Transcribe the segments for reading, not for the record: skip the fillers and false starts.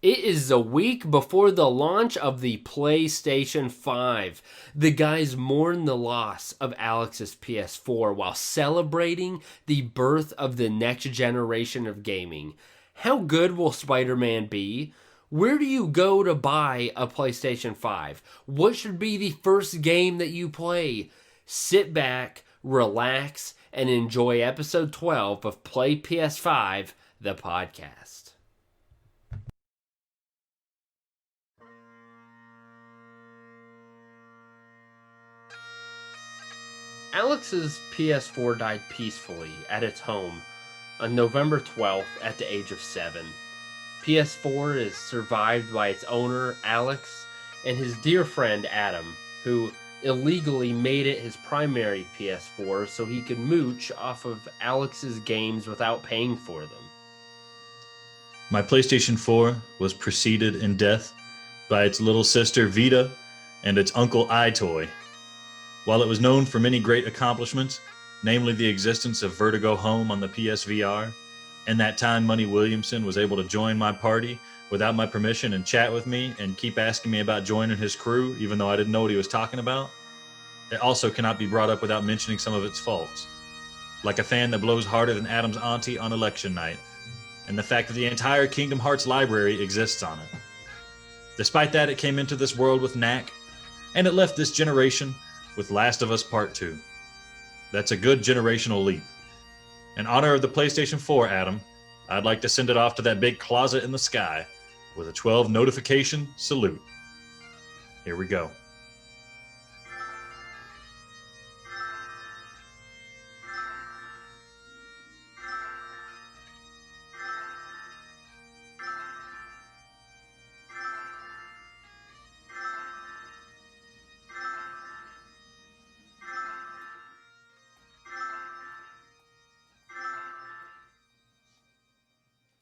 It is a week before the launch of the PlayStation 5. The guys mourn the loss of Alex's PS4 while celebrating the birth of the next generation of gaming. How good will Spider Man be? Where do you go to buy a PlayStation 5? What should be the first game that you play? Sit back, relax, and enjoy episode 12 of Play PS5, the podcast. Alex's PS4 died peacefully at its home on November 12th at the age of 7. PS4 is survived by its owner, Alex, and his dear friend, Adam, who illegally made it his primary PS4 so he could mooch off of Alex's games without paying for them. My PlayStation 4 was preceded in death by its little sister Vita and its uncle iToy. While it was known for many great accomplishments, namely the existence of Vertigo Home on the PSVR, and that time Money Williamson was able to join my party without my permission and chat with me and keep asking me about joining his crew, even though I didn't know what he was talking about, it also cannot be brought up without mentioning some of its faults. Like a fan that blows harder than Adam's auntie on election night, and the fact that the entire Kingdom Hearts library exists on it. Despite that, it came into this world with knack, and it left this generation with Last of Us Part 2. That's a good generational leap. In honor of the PlayStation 4, Adam, I'd like to send it off to that big closet in the sky with a 12 notification salute. Here we go.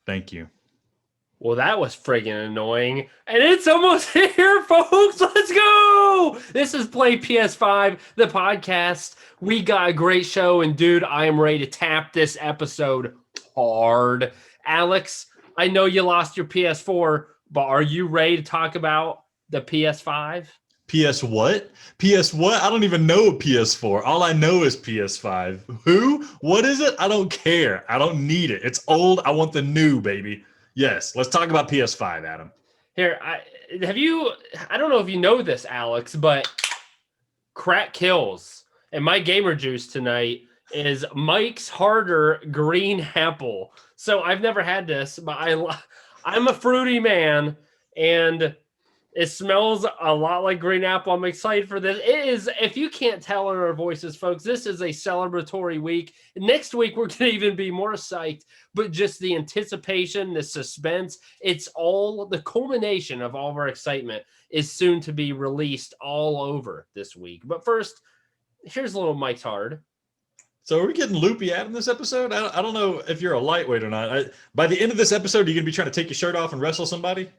Thank you. Well, that was friggin' annoying. And it's almost here, folks. Let's go. This is Play PS5, the podcast. We got a great show. And, dude, I am ready to tap this episode hard. Alex, I know you lost your PS4, but are you ready to talk about the PS5? PS what? PS what? I don't even know PS4. All I know is PS5. Who? What is it? I don't care. I don't need it. It's old. I want the new, baby. Yes, let's talk about PS5, Adam. Here, I don't know if you know this, Alex, but crack kills. And my gamer juice tonight is Mike's Harder Green Apple. So I've never had this, but I'm a fruity man, and it smells a lot like green apple. I'm excited for this. It is, if you can't tell in our voices, folks, this is a celebratory week. Next week, we're going to even be more psyched, but just the anticipation, the suspense, it's all the culmination of all of our excitement is soon to be released all over this week. But first, here's a little Mike's Hard. So are we getting loopy, Adam, this episode? I don't know if you're a lightweight or not. By the end of this episode, are you going to be trying to take your shirt off and wrestle somebody?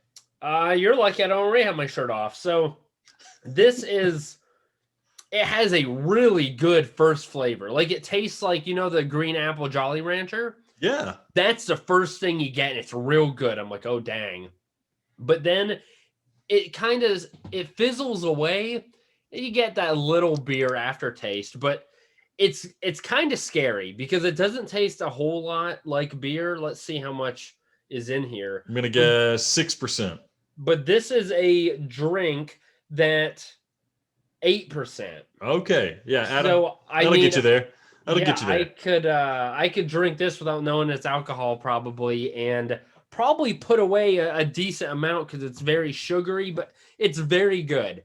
You're lucky I don't already have my shirt off. So it has a really good first flavor. Like it tastes like, the green apple Jolly Rancher. Yeah. That's the first thing you get. And it's real good. I'm like, oh, dang. But then it fizzles away. And you get that little beer aftertaste, but it's kind of scary because it doesn't taste a whole lot like beer. Let's see how much is in here. I'm going to guess 6%. But this is a drink that 8%. Okay. Yeah, Adam. So that'll get you there. That'll get you there. I could drink this without knowing it's alcohol probably, and probably put away a decent amount because it's very sugary, but it's very good.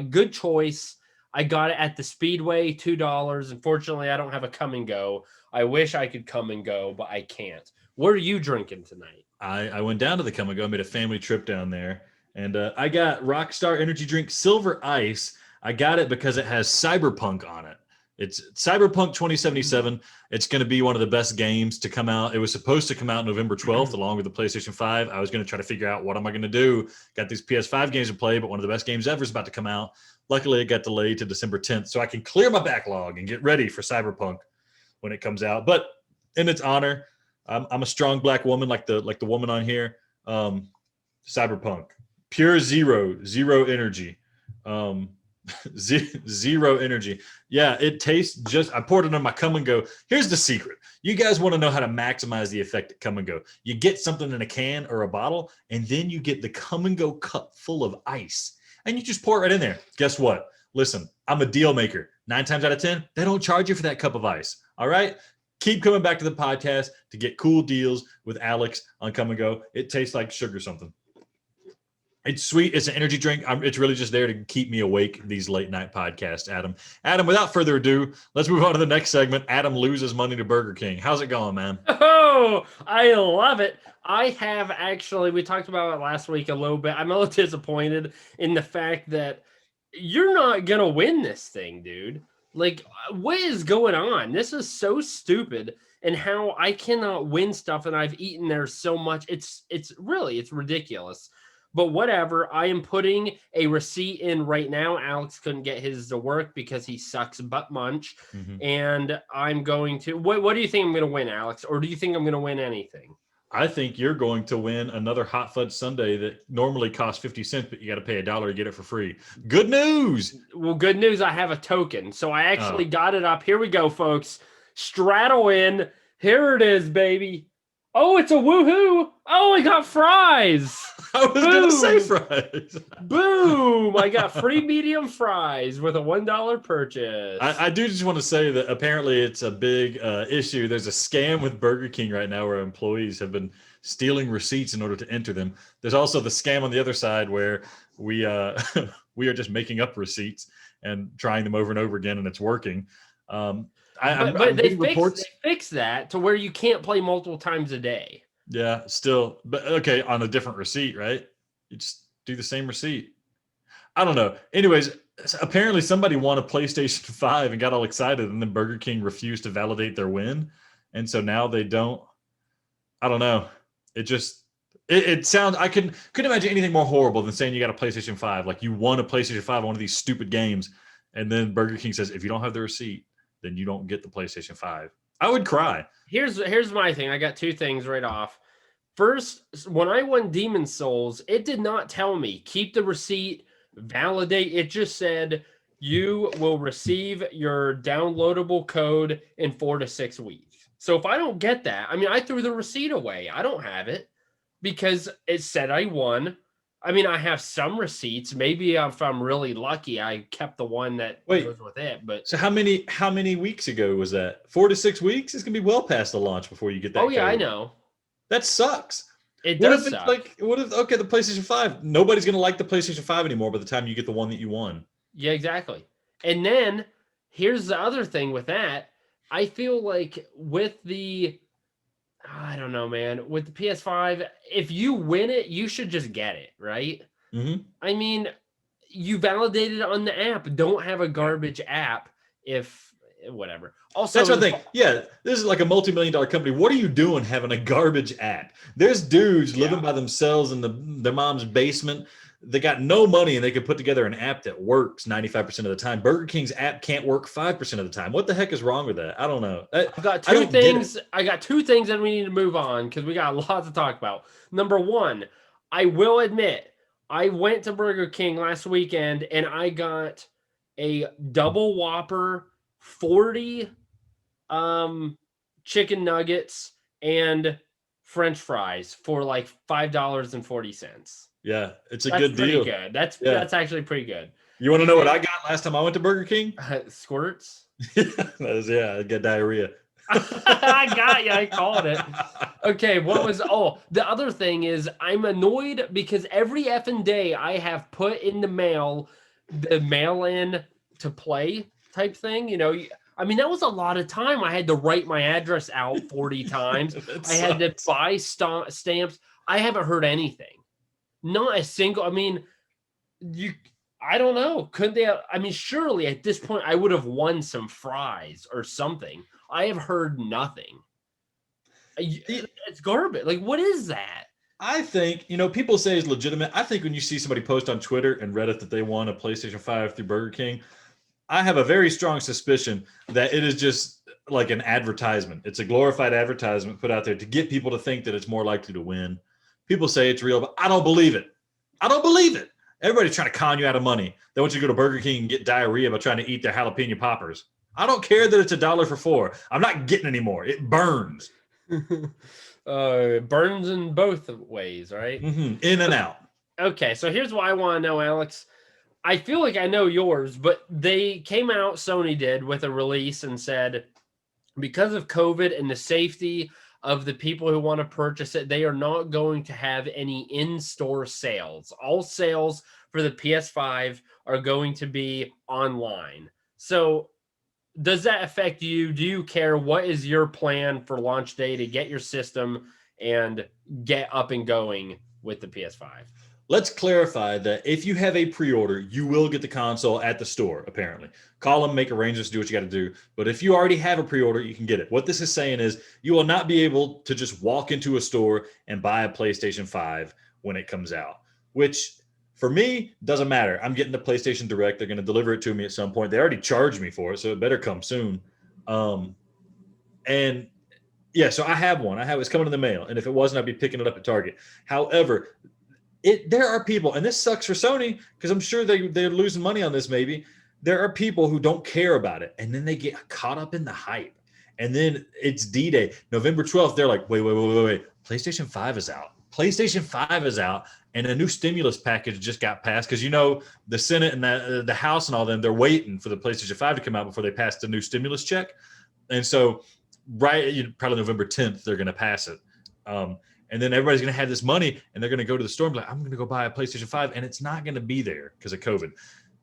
Good choice. I got it at the Speedway, $2. Unfortunately, I don't have a come and go. I wish I could come and go, but I can't. What are you drinking tonight? I went down to the Come and Go, made a family trip down there, and I got Rockstar Energy Drink Silver Ice. I got it because it has Cyberpunk on it. It's Cyberpunk 2077. It's going to be one of the best games to come out. It was supposed to come out November 12th along with the PlayStation 5. I was going to try to figure out what am I going to do. Got these PS5 games to play, but one of the best games ever is about to come out. Luckily, it got delayed to December 10th, so I can clear my backlog and get ready for Cyberpunk when it comes out. But in its honor, I'm a strong black woman like the woman on here. Cyberpunk. Pure zero energy. Zero energy. Yeah, it tastes just. I poured it on my Come and Go. Here's the secret. You guys want to know how to maximize the effect at Come and Go. You get something in a can or a bottle, and then you get the Come and Go cup full of ice, and you just pour it right in there. Guess what? Listen, I'm a deal maker. 9 times out of 10, they don't charge you for that cup of ice. All right? Keep coming back to the podcast to get cool deals with Alex on Come and Go. It tastes like sugar something. It's sweet. It's an energy drink. It's really just there to keep me awake these late night podcasts, Adam. Adam, without further ado, let's move on to the next segment. Adam loses money to Burger King. How's it going, man? Oh, I love it. I have actually, we talked about it last week a little bit. I'm a little disappointed in the fact that you're not going to win this thing, dude. Like, what is going on? This is so stupid. And how I cannot win stuff, and I've eaten there so much. It's ridiculous. But whatever, I am putting a receipt in right now. Alex couldn't get his to work because he sucks butt munch. Mm-hmm. And I'm going to, what do you think I'm going to win, Alex? Or do you think I'm going to win anything? I think you're going to win another hot fudge sundae that normally costs 50 cents, but you got to pay $1 to get it for free. Good news. Well, good news. I have a token. So I actually got it up. Here we go, folks. Straddle in. Here it is, baby. Oh, it's a woohoo. Oh, I got fries. I was going to say fries. Boom. I got free medium fries with a $1 purchase. I do just want to say that apparently it's a big issue. There's a scam with Burger King right now where employees have been stealing receipts in order to enter them. There's also the scam on the other side where we we are just making up receipts and trying them over and over again, and it's working. But they fixed that to where you can't play multiple times a day. Yeah, still, but okay, on a different receipt, right? You just do the same receipt. I don't know. Anyways, apparently somebody won a PlayStation 5 and got all excited, and then Burger King refused to validate their win. And so now they don't. I don't know. It sounds, I couldn't imagine anything more horrible than saying you got a PlayStation 5. Like you won a PlayStation 5 on one of these stupid games, and then Burger King says, if you don't have the receipt, then you don't get the PlayStation 5. I would cry. Here's my thing. I got two things right off. First, when I won Demon Souls, it did not tell me keep the receipt, validate. It just said you will receive your downloadable code in 4 to 6 weeks. So if I don't get that, I mean, I threw the receipt away. I don't have it because it said I won. I mean, I have some receipts. Maybe if I'm really lucky, I kept the one that goes with it. But so how many weeks ago was that? 4 to 6 weeks? It's gonna be well past the launch before you get that. Oh yeah, I know. That sucks. It does suck. What if the PlayStation 5? Nobody's gonna like the PlayStation 5 anymore by the time you get the one that you won. Yeah, exactly. And then here's the other thing with that. I feel like with the I don't know, man. With the PS5, if you win it, you should just get it, right? Mm-hmm. I mean, you validated it on the app. Don't have a garbage app if whatever. Also, that's what I think. Yeah, this is like a multi-million-dollar company. What are you doing having a garbage app? There's dudes living by themselves in their mom's basement. They got no money and they could put together an app that works 95% of the time. Burger King's app can't work 5% of the time. What the heck is wrong with that? I don't know. I've got two things. I got two things that we need to move on because we got a lot to talk about. Number one, I will admit, I went to Burger King last weekend and I got a double Whopper, 40 chicken nuggets and French fries for like $5.40. Yeah, it's a good deal. Good. That's actually pretty good. You want to know what I got last time I went to Burger King? Squirts. I got diarrhea. I got you. I called it. Okay, the other thing is I'm annoyed because every effing day I have put in the mail the mail-in to play type thing. You know, I mean, that was a lot of time. I had to write my address out 40 times. I had to buy stamps. I haven't heard anything. Not a single, I mean, I don't know. Couldn't they? I mean, surely at this point I would have won some fries or something. I have heard nothing. It's garbage. Like, what is that? I think, people say it's legitimate. I think when you see somebody post on Twitter and Reddit that they won a PlayStation 5 through Burger King, I have a very strong suspicion that it is just like an advertisement. It's a glorified advertisement put out there to get people to think that it's more likely to win. People say it's real, but I don't believe it. I don't believe it. Everybody's trying to con you out of money. They want you to go to Burger King and get diarrhea by trying to eat their jalapeno poppers. I don't care that it's $1 for 4. I'm not getting any more. It burns. Burns in both ways, right? In and out. Okay, so here's what I want to know, Alex. I feel like I know yours, but they came out, Sony did, with a release and said, because of COVID and the safety of the people who want to purchase it, they are not going to have any in-store sales. All sales for the PS5 are going to be online. So does that affect you? Do you care? What is your plan for launch day to get your system and get up and going with the PS5? Let's clarify that if you have a pre-order, you will get the console at the store, apparently. Call them, make arrangements, do what you got to do. But if you already have a pre-order, you can get it. What this is saying is you will not be able to just walk into a store and buy a PlayStation 5 when it comes out, which for me doesn't matter. I'm getting the PlayStation Direct. They're going to deliver it to me at some point. They already charged me for it, so it better come soon. And yeah, so I have one. It's coming in the mail. And if it wasn't, I'd be picking it up at Target. However, there are people, and this sucks for Sony because I'm sure they're losing money on this maybe. There are people who don't care about it, and then they get caught up in the hype. And then it's D-Day. November 12th, they're like, wait. PlayStation 5 is out. PlayStation 5 is out, and a new stimulus package just got passed because, the Senate and the House and all them, they're waiting for the PlayStation 5 to come out before they pass the new stimulus check. And so probably November 10th, they're going to pass it. And then everybody's going to have this money and they're going to go to the store and be like, I'm going to go buy a PlayStation 5. And it's not going to be there because of COVID.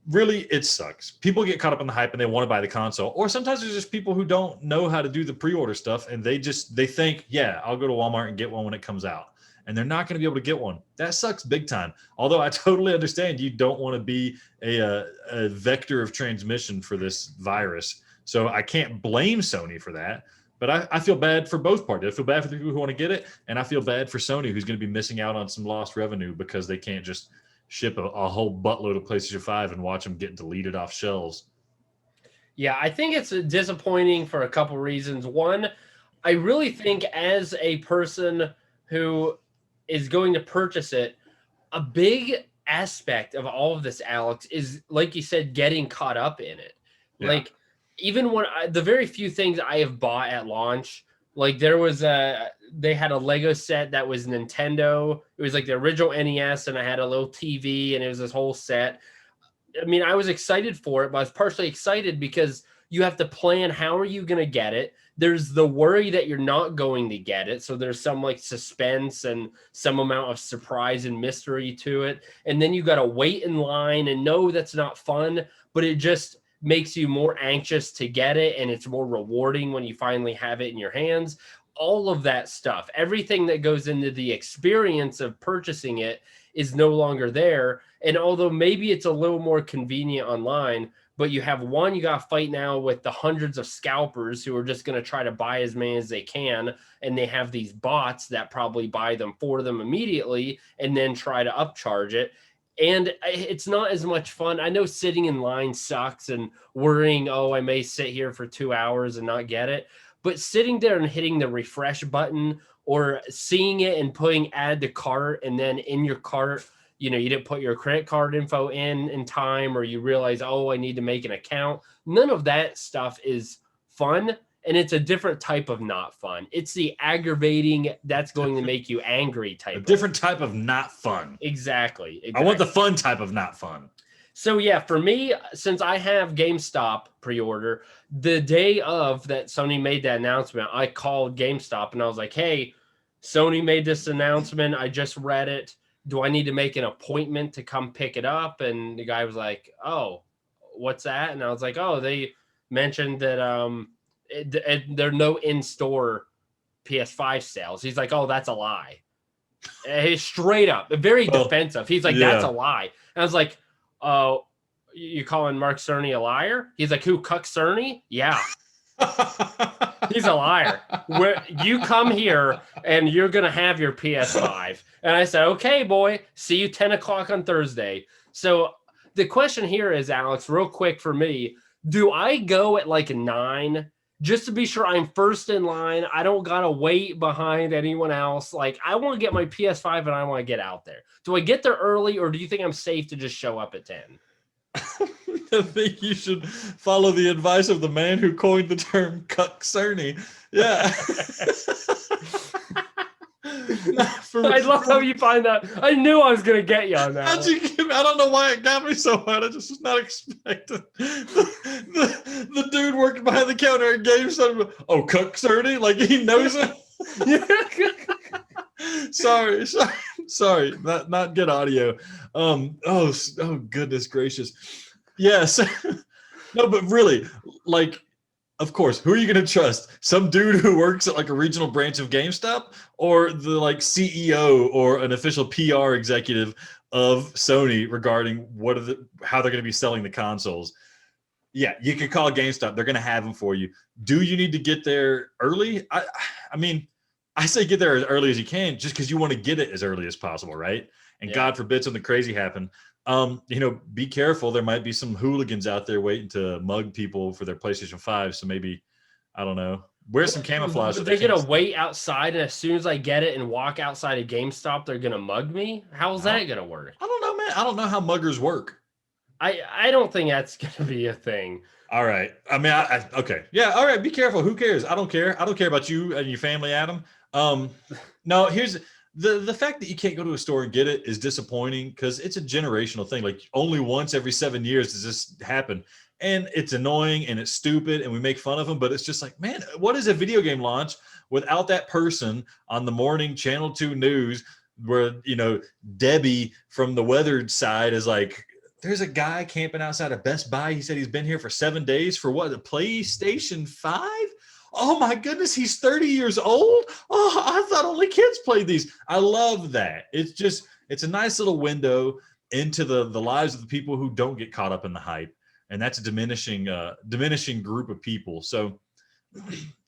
Really, it sucks. People get caught up in the hype and they want to buy the console. Or sometimes there's just people who don't know how to do the pre-order stuff. And they think, yeah, I'll go to Walmart and get one when it comes out. And they're not going to be able to get one. That sucks big time. Although I totally understand you don't want to be a vector of transmission for this virus. So I can't blame Sony for that. But I feel bad for both parties. I feel bad for the people who want to get it, and I feel bad for Sony, who's going to be missing out on some lost revenue because they can't just ship a whole buttload of PlayStation 5 and watch them get deleted off shelves. Yeah, I think it's disappointing for a couple reasons. One, I really think as a person who is going to purchase it, a big aspect of all of this, Alex, is, like you said, getting caught up in it. Yeah. Like, even when the very few things I have bought at launch, like they had a Lego set that was Nintendo. It was like the original NES, and I had a little TV, and it was this whole set. I mean, I was excited for it, but I was partially excited because you have to plan how are you going to get it. There's the worry that you're not going to get it. So there's some like suspense and some amount of surprise and mystery to it. And then you got to wait in line, and no, that's not fun, but it just makes you more anxious to get it, and it's more rewarding when you finally have it in your hands. All of that stuff, everything that goes into the experience of purchasing it is no longer there. And although maybe it's a little more convenient online, but you got to fight now with the hundreds of scalpers who are just going to try to buy as many as they can. And they have these bots that probably buy them for them immediately and then try to upcharge it. And it's not as much fun. I know sitting in line sucks and worrying, I may sit here for 2 hours and not get it. But sitting there and hitting the refresh button or seeing it and putting add to cart, and then in your cart, you didn't put your credit card info in time, or you realize, I need to make an account. None of that stuff is fun. And it's a different type of not fun. It's the aggravating, that's going to make you angry type. A different type of not fun. Exactly. I want the fun type of not fun. So yeah, for me, since I have GameStop pre-order, the day of that Sony made that announcement, I called GameStop and I was like, hey, Sony made this announcement. I just read it. Do I need to make an appointment to come pick it up? And the guy was like, oh, what's that? And I was like, they mentioned that there are no in-store PS5 sales. He's like, that's a lie. He's straight up, very defensive. He's like, that's a lie. And I was like, you calling Mark Cerny a liar? He's like, who, Cuck Cerny? Yeah. He's a liar. You come here and you're going to have your PS5. And I said, okay, boy, see you 10 o'clock on Thursday. So the question here is, Alex, real quick for me, do I go at like 9 just to be sure I'm first in line. I don't gotta wait behind anyone else. Like, I want to get my PS5 and I want to get out there. Do I get there early, or do you think I'm safe to just show up at 10? I think you should follow the advice of the man who coined the term "cuck Cerny." Yeah. I love how you find that. I knew I was gonna get you on that. How'd you give me? I don't know why it got me so hard. I just was not expecting the dude working behind the counter at GameStop. Oh, cuck Cerny, like he knows it. sorry, not good audio. Oh goodness gracious. Yes. No, but really, like, of course, who are you going to trust? Some dude who works at like a regional branch of GameStop, or the like CEO or an official PR executive of Sony regarding how they're going to be selling the consoles? Yeah, you can call GameStop. They're going to have them for you. Do you need to get there early? I mean, I say get there as early as you can, just because you want to get it as early as possible, right? And God forbid something crazy happen. Be careful. There might be some hooligans out there waiting to mug people for their PlayStation 5. So maybe, I don't know, wear some camouflage. They're going to wait outside, and as soon as I get it and walk outside of GameStop, they're going to mug me? How's that going to work? I don't know, man. I don't know how muggers work. I don't think that's going to be a thing. All right. I mean, okay. Yeah, all right. Be careful. Who cares? I don't care. I don't care about you and your family, Adam. No, here's the fact that you can't go to a store and get it is disappointing, because it's a generational thing. Like, only once every 7 years does this happen, and it's annoying and it's stupid and we make fun of them. But it's just like, man, what is a video game launch without that person on the morning Channel 2 news where, Debbie from the weathered side is like, there's a guy camping outside of Best Buy. He said he's been here for 7 days for what? The PlayStation 5? Oh my goodness, he's 30 years old? Oh, I thought only kids played these. I love that. It's a nice little window into the lives of the people who don't get caught up in the hype. And that's a diminishing group of people. So,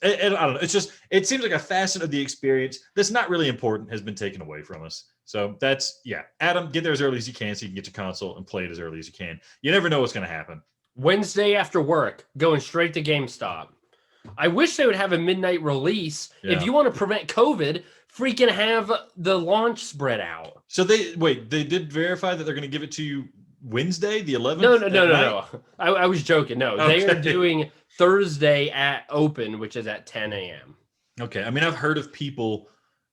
and I don't know. It seems like a facet of the experience that's not really important has been taken away from us. So Adam, get there as early as you can so you can get your console and play it as early as you can. You never know what's going to happen. Wednesday after work, going straight to GameStop. I wish they would have a midnight release. Yeah. If you want to prevent COVID, freaking have the launch spread out. So they did verify that they're going to give it to you Wednesday, the 11th? No. I was joking. No, okay. They are doing Thursday at open, which is at 10 a.m. Okay. I mean, I've heard of people,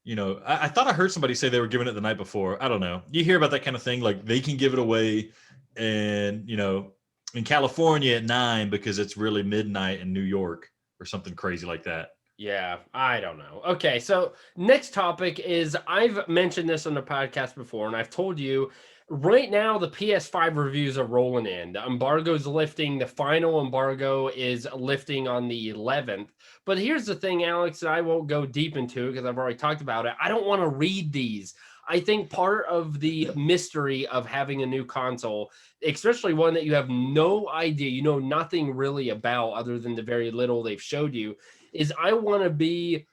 I thought I heard somebody say they were giving it the night before. I don't know. You hear about that kind of thing. Like, they can give it away and, in California at 9 because it's really midnight in New York or something crazy like that. Yeah, I don't know. Okay, so next topic is, I've mentioned this on the podcast before, and I've told you, right now the PS5 reviews are rolling in. The embargo's lifting. The final embargo is lifting on the 11th. But here's the thing, Alex, and I won't go deep into it because I've already talked about it. I don't want to read these. I think part of the mystery of having a new console, especially one that you have no idea, nothing really about other than the very little they've showed you, is I want to be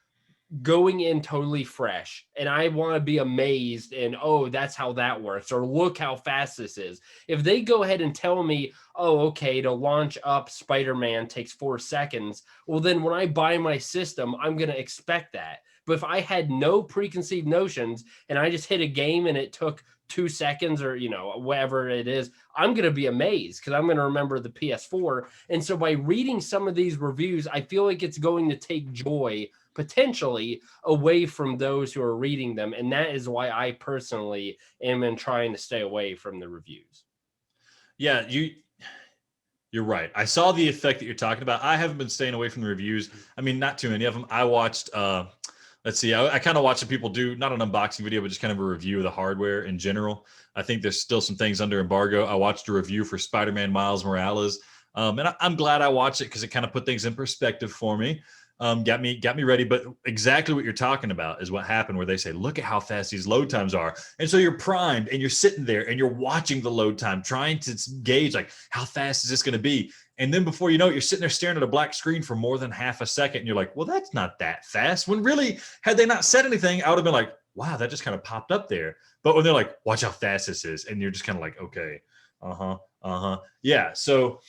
going in totally fresh, and I want to be amazed and, oh, that's how that works, or look how fast this is. If they go ahead and tell me, oh, okay, to launch up Spider-Man takes 4 seconds, well, then when I buy my system, I'm going to expect that. But if I had no preconceived notions and I just hit a game and it took 2 seconds or, whatever it is, I'm going to be amazed because I'm going to remember the PS4. And so by reading some of these reviews, I feel like it's going to take joy potentially away from those who are reading them. And that is why I personally am trying to stay away from the reviews. Yeah, you're right. I saw the effect that you're talking about. I haven't been staying away from the reviews. I mean, not too many of them. I watched, let's see, I kind of watched some people do, not an unboxing video, but just kind of a review of the hardware in general. I think there's still some things under embargo. I watched a review for Spider-Man Miles Morales. And I'm glad I watched it because it kind of put things in perspective for me. Got me ready. But exactly what you're talking about is what happened, where they say, look at how fast these load times are. And so you're primed and you're sitting there and you're watching the load time, trying to gauge like, how fast is this going to be? And then before you know it, you're sitting there staring at a black screen for more than half a second. And you're like, well, that's not that fast. When really, had they not said anything, I would have been like, wow, that just kind of popped up there. But when they're like, watch how fast this is. And you're just kind of like, okay, yeah. So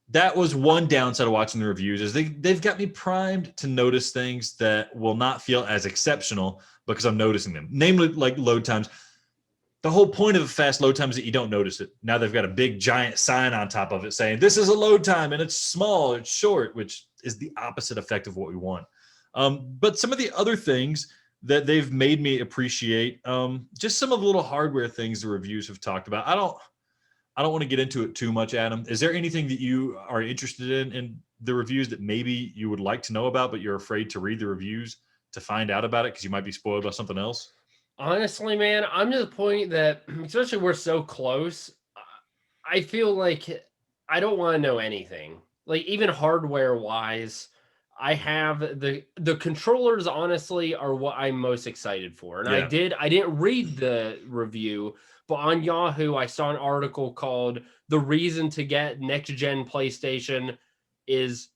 that was one downside of watching the reviews is they've got me primed to notice things that will not feel as exceptional because I'm noticing them. Namely, like load times. The whole point of a fast load time is that you don't notice it. Now they've got a big giant sign on top of it saying this is a load time and it's small, it's short, which is the opposite effect of what we want. But some of the other things that they've made me appreciate, just some of the little hardware things the reviews have talked about. I don't want to get into it too much, Adam. Is there anything that you are interested in the reviews that maybe you would like to know about, but you're afraid to read the reviews to find out about it because you might be spoiled by something else? Honestly, man, I'm to the point that, especially we're so close, I feel like I don't want to know anything. Like even hardware wise, I have the controllers honestly are what I'm most excited for. And Yeah. I didn't read the review, but on Yahoo I saw an article called "The Reason to Get Next Gen PlayStation is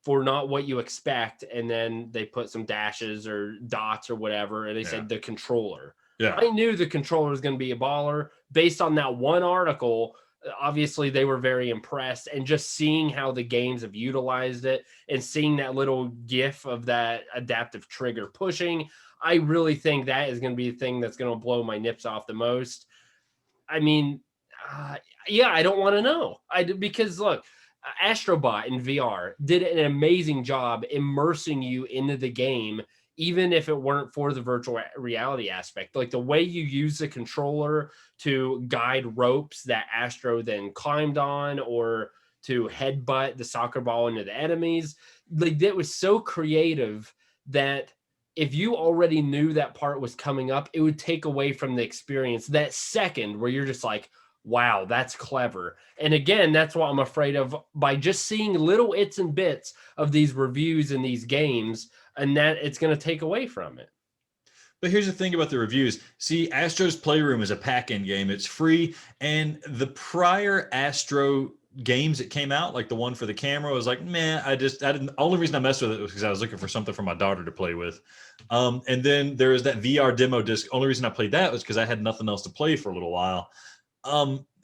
for not what you expect," and then they put some dashes or dots or whatever, and they said the controller. Yeah. I knew the controller was going to be a baller based on that one article. Obviously, they were very impressed, and just seeing how the games have utilized it and seeing that little GIF of that adaptive trigger pushing, I really think that is going to be the thing that's going to blow my nips off the most. I mean, uh, yeah, I don't want to know. Because look, Astrobot in VR did an amazing job immersing you into the game, even if it weren't for the virtual reality aspect. Like the way you use the controller to guide ropes that Astro then climbed on, or to headbutt the soccer ball into the enemies, like that was so creative that if you already knew that part was coming up, it would take away from the experience that second where you're just like, wow, that's clever. And again, that's what I'm afraid of by just seeing little its and bits of these reviews and these games, and that it's going to take away from it. But here's the thing about the reviews. See, Astro's Playroom is a pack-in game. It's free, and the prior Astro games that came out, like the one for the camera, was like, man, I didn't. The only reason I messed with it was because I was looking for something for my daughter to play with. And then there was that VR demo disc. Only reason I played that was because I had nothing else to play for a little while.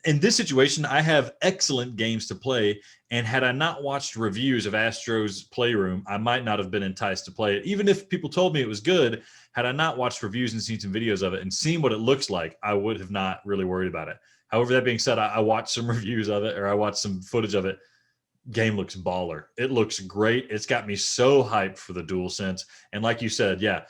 In this situation, I have excellent games to play, and had I not watched reviews of Astro's Playroom, I might not have been enticed to play it. Even if people told me it was good, had I not watched reviews and seen some videos of it and seen what it looks like, I would have not really worried about it. However, that being said, I watched some reviews of it, or I watched some footage of it. Game looks baller. It looks great. It's got me so hyped for the DualSense. And like you said, yeah,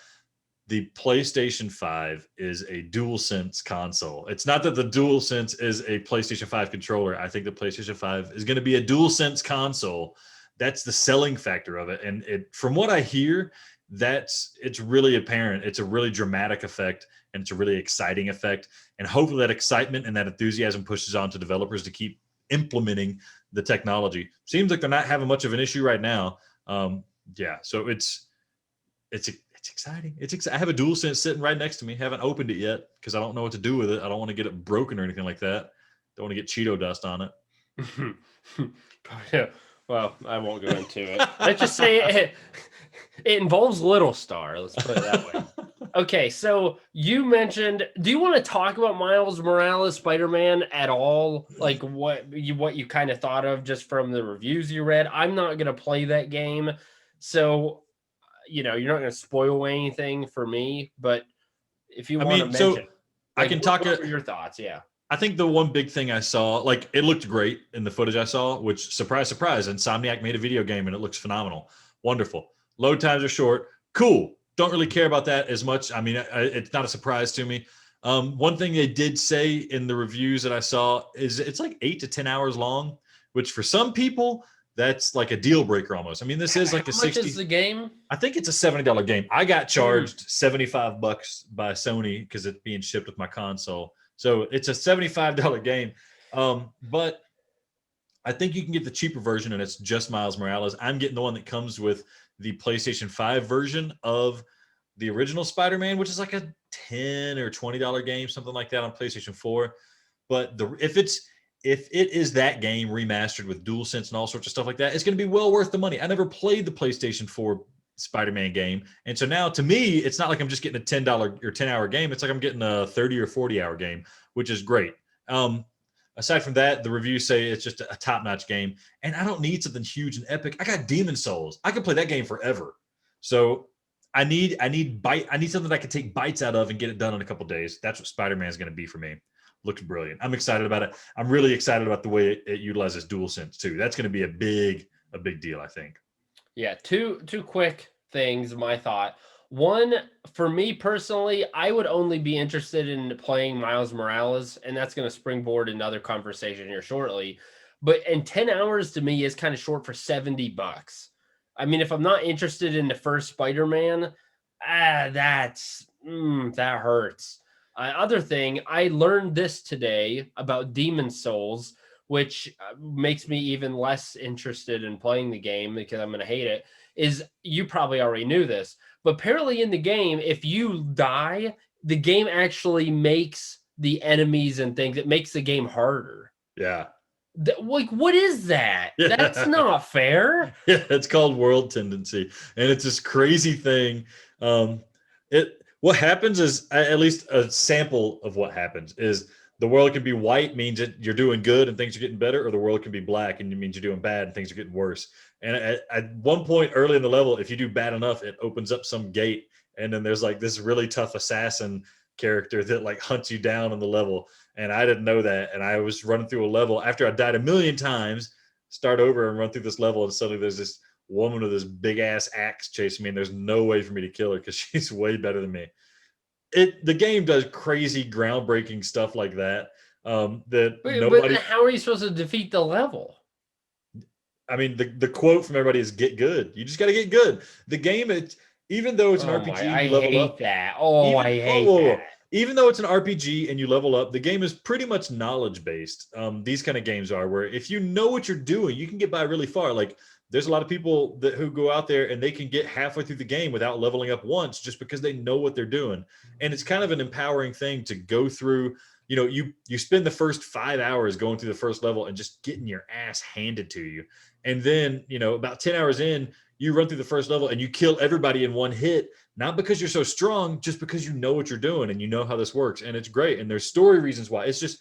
the PlayStation 5 is a DualSense console. It's not that the DualSense is a PlayStation 5 controller. I think the PlayStation 5 is going to be a DualSense console. That's the selling factor of it. And from what I hear, it's really apparent. It's a really dramatic effect, and it's a really exciting effect. And hopefully that excitement and that enthusiasm pushes on to developers to keep implementing the technology. Seems like they're not having much of an issue right now. Yeah, so it's exciting. I have a DualSense sitting right next to me. Haven't opened it yet because I don't know what to do with it. I don't want to get it broken or anything like that. Don't want to get Cheeto dust on it. Yeah. Well, I won't go into it. Let's just say it involves Little Star. Let's put it that way. Okay, so you mentioned, do you want to talk about Miles Morales Spider-Man at all? Like what you kind of thought of just from the reviews you read? I'm not going to play that game. So, you're not going to spoil anything for me, but if you want to mention, so I can talk. What were your thoughts? Yeah. I think the one big thing I saw, like it looked great in the footage I saw, which surprise, surprise, Insomniac made a video game and it looks phenomenal. Wonderful. Load times are short. Cool. Don't really care about that as much. I mean, it's not a surprise to me. One thing they did say in the reviews that I saw is it's like 8 to 10 hours long, which for some people, that's like a deal breaker almost. I mean, this is like How much is the game? I think it's a $70 game. I got charged $75 by Sony because it's being shipped with my console. So it's a $75 game. But I think you can get the cheaper version, and it's just Miles Morales. I'm getting the one that comes with the PlayStation 5 version of the original Spider-Man, which is like a $10 or $20 game, something like that on PlayStation 4. But if it is that game remastered with DualSense and all sorts of stuff like that, it's going to be well worth the money. I never played the PlayStation 4 Spider-Man game. And so now to me, it's not like I'm just getting a $10 or 10-hour game. It's like I'm getting a 30 or 40-hour game, which is great. aside from that, the reviews say it's just a top-notch game, and I don't need something huge and epic. I got Demon Souls. I can play that game forever. So I need something that I can take bites out of and get it done in a couple days. That's what Spider-Man is going to be for me. Looks brilliant. I'm excited about it. I'm really excited about the way it utilizes DualSense too. That's going to be a big deal, I think. Yeah, two quick things. My thought. One, for me personally, I would only be interested in playing Miles Morales, and that's going to springboard another conversation here shortly. But 10 hours to me is kind of short for $70. I mean, if I'm not interested in the first Spider-Man, that hurts. Other thing, I learned this today about Demon Souls, which makes me even less interested in playing the game because I'm going to hate it, is you probably already knew this, but apparently in the game, if you die, the game actually makes the enemies and things, it makes the game harder. Yeah. Like, what is that? That's not fair. Yeah, it's called world tendency, and it's this crazy thing. What happens is, at least a sample of what happens is, the world can be white, means that you're doing good and things are getting better, or the world can be black and it means you're doing bad and things are getting worse. And at one point early in the level, if you do bad enough, it opens up some gate, and then there's like this really tough assassin character that like hunts you down on the level. And I didn't know that, and I was running through a level after I died a million times, start over and run through this level, and suddenly there's this woman with this big ass axe chasing me, and there's no way for me to kill her because she's way better than me. The game does crazy groundbreaking stuff like that. But how are you supposed to defeat the level? I mean, the quote from everybody is "get good." You just got to get good. The game, even though it's an RPG, I hate that. I hate that. Even though it's an RPG and you level up, the game is pretty much knowledge based. These kind of games are where if you know what you're doing, you can get by really far. Like, there's a lot of people who go out there and they can get halfway through the game without leveling up once just because they know what they're doing. And it's kind of an empowering thing to go through. You spend the first 5 hours going through the first level and just getting your ass handed to you. And then, about 10 hours in, you run through the first level and you kill everybody in one hit, not because you're so strong, just because you know what you're doing and you know how this works. And it's great. And there's story reasons why. It's just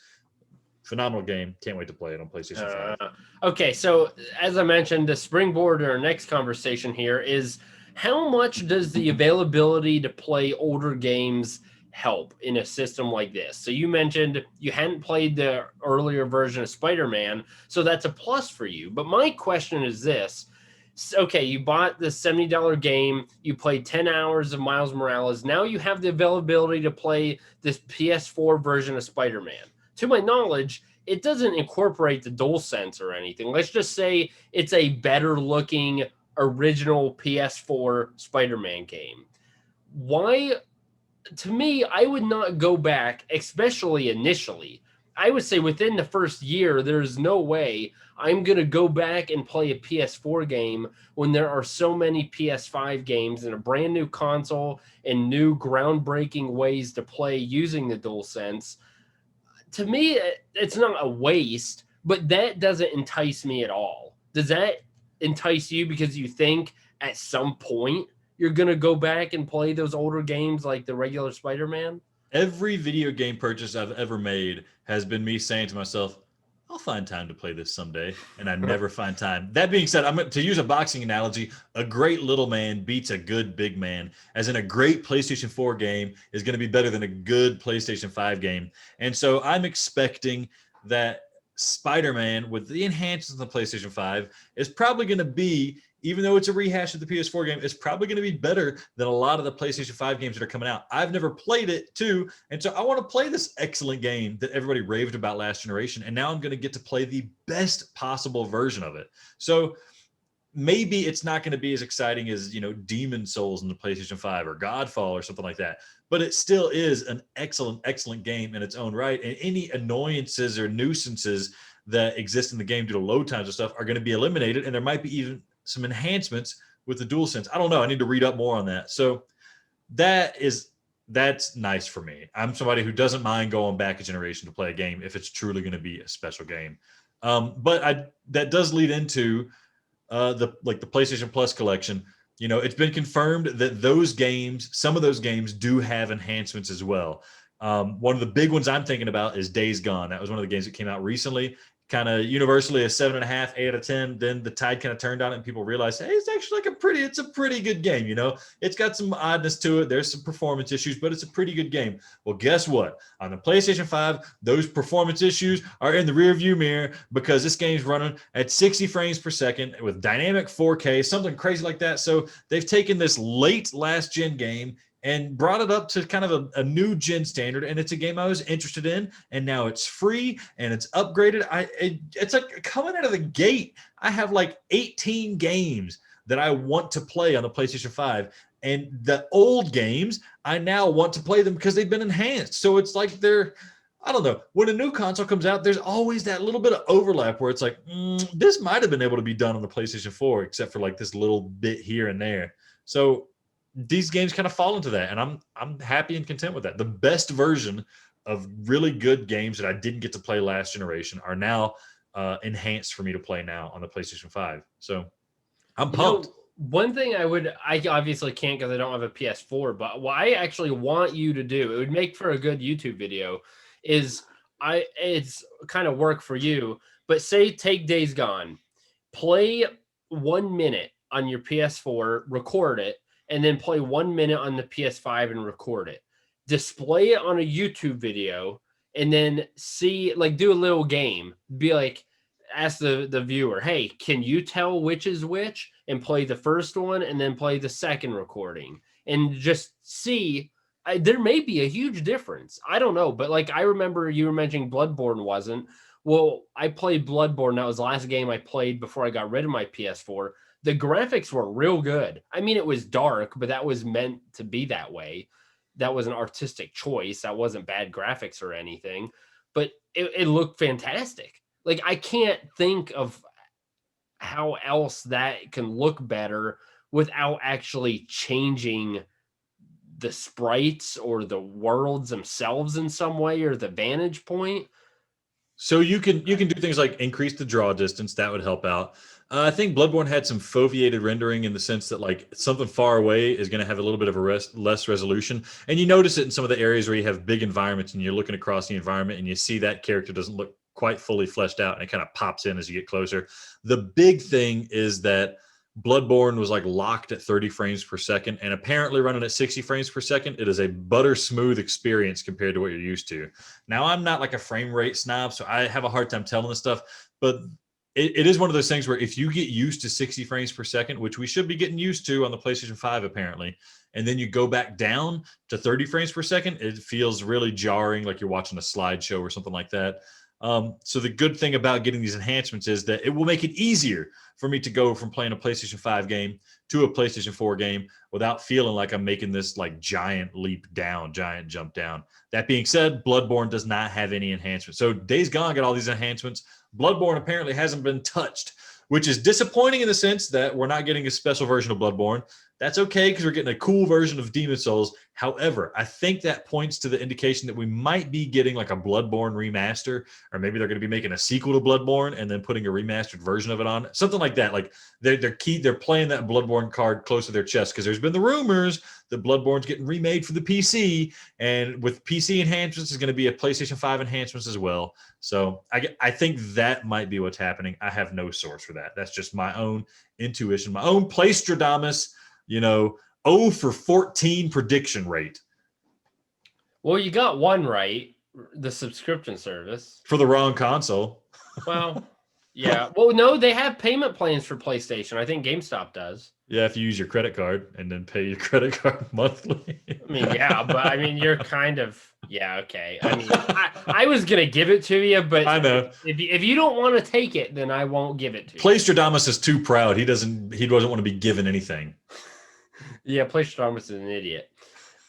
phenomenal game. Can't wait to play it on PlayStation 5. Okay, so as I mentioned, the springboard in our next conversation here is, how much does the availability to play older games help in a system like this? So you mentioned you hadn't played the earlier version of Spider-Man, so that's a plus for you. But my question is this. Okay, you bought the $70 game, you played 10 hours of Miles Morales, now you have the availability to play this PS4 version of Spider-Man. To my knowledge, it doesn't incorporate the DualSense or anything. Let's just say it's a better looking original PS4 Spider-Man game. Why? To me, I would not go back, especially initially. I would say within the first year, there's no way I'm going to go back and play a PS4 game when there are so many PS5 games and a brand new console and new groundbreaking ways to play using the DualSense. To me, it's not a waste, but that doesn't entice me at all. Does that entice you because you think at some point you're going to go back and play those older games like the regular Spider-Man? Every video game purchase I've ever made has been me saying to myself, I'll find time to play this someday, and I never find time. That being said, I'm to use a boxing analogy, a great little man beats a good big man, as in a great PlayStation 4 game is going to be better than a good PlayStation 5 game. And so I'm expecting that Spider-Man, with the enhancements of the PlayStation 5, is probably going to be, even though it's a rehash of the PS4 game, it's probably going to be better than a lot of the PlayStation 5 games that are coming out. I've never played it too, and so I want to play this excellent game that everybody raved about last generation, and now I'm going to get to play the best possible version of it. So maybe it's not going to be as exciting as, Demon Souls in the PlayStation 5 or Godfall or something like that, but it still is an excellent game in its own right, and any annoyances or nuisances that exist in the game due to load times and stuff are going to be eliminated, and there might be even some enhancements with the DualSense. I don't know. I need to read up more on that. So that's nice for me. I'm somebody who doesn't mind going back a generation to play a game if it's truly going to be a special game. But that does lead into the PlayStation Plus collection. It's been confirmed that those games, some of those games do have enhancements as well. One of the big ones I'm thinking about is Days Gone. That was one of the games that came out recently, kind of universally a 7.5, 8 out of 10. Then the tide kind of turned on it and people realized, hey, it's actually like it's a pretty good game. It's got some oddness to it. There's some performance issues, but it's a pretty good game. Well, guess what? On the PlayStation 5, those performance issues are in the rearview mirror because this game's running at 60 frames per second with dynamic 4K, something crazy like that. So they've taken this late last gen game and brought it up to kind of a new gen standard. And it's a game I was interested in. And now it's free and it's upgraded. It's like coming out of the gate, I have like 18 games that I want to play on the PlayStation 5. And the old games, I now want to play them because they've been enhanced. So it's like I don't know. When a new console comes out, there's always that little bit of overlap where it's like, this might have been able to be done on the PlayStation 4, except for like this little bit here and there. So these games kind of fall into that, and I'm happy and content with that. The best version of really good games that I didn't get to play last generation are now enhanced for me to play now on the PlayStation 5. So I'm pumped. One thing I obviously can't because I don't have a PS4, but what I actually want you to do, it would make for a good YouTube video, is it's kind of work for you, but say take Days Gone, play 1 minute on your PS4, record it, and then play 1 minute on the PS5 and record it. Display it on a YouTube video, and then do a little game. Be like, ask the viewer, hey, can you tell which is which? And play the first one and then play the second recording. And just see, there may be a huge difference. I don't know, but like I remember you were mentioning Bloodborne wasn't. Well, I played Bloodborne. That was the last game I played before I got rid of my PS4. The graphics were real good. I mean, it was dark, but that was meant to be that way. That was an artistic choice. That wasn't bad graphics or anything, but it looked fantastic. Like, I can't think of how else that can look better without actually changing the sprites or the worlds themselves in some way or the vantage point. So you can do things like increase the draw distance. That would help out. I think Bloodborne had some foveated rendering in the sense that like something far away is going to have a little bit of a less resolution. And you notice it in some of the areas where you have big environments and you're looking across the environment and you see that character doesn't look quite fully fleshed out and it kind of pops in as you get closer. The big thing is that Bloodborne was like locked at 30 frames per second and apparently running at 60 frames per second. It is a butter smooth experience compared to what you're used to. Now, I'm not like a frame rate snob, so I have a hard time telling this stuff, but it is one of those things where if you get used to 60 frames per second, which we should be getting used to on the PlayStation 5 apparently, and then you go back down to 30 frames per second, it feels really jarring, like you're watching a slideshow or something like that. So the good thing about getting these enhancements is that it will make it easier for me to go from playing a PlayStation 5 game to a PlayStation 4 game without feeling like I'm making this like giant leap down, giant jump down. That being said, Bloodborne does not have any enhancements. So Days Gone got all these enhancements. Bloodborne apparently hasn't been touched, which is disappointing in the sense that we're not getting a special version of Bloodborne. That's okay because we're getting a cool version of Demon Souls. However, I think that points to the indication that we might be getting like a Bloodborne remaster, or maybe they're going to be making a sequel to Bloodborne and then putting a remastered version of it on, something like that. Like they're playing that Bloodborne card close to their chest because there's been the rumors that Bloodborne's getting remade for the PC, and with PC enhancements is going to be a PlayStation 5 enhancements as well. So I think that might be what's happening. I have no source for that. That's just my own intuition, my own Playstradamus. 0 for 14 prediction rate. Well, you got one right, the subscription service. For the wrong console. Well, yeah. Well, no, they have payment plans for PlayStation. I think GameStop does. Yeah, if you use your credit card and then pay your credit card monthly. I mean, yeah, but I mean, you're kind of, yeah, okay. I mean, I was going to give it to you, but I know. If you don't want to take it, then I won't give it to you. Playstradamus is too proud. He doesn't want to be given anything. Yeah, Playstradamus is an idiot.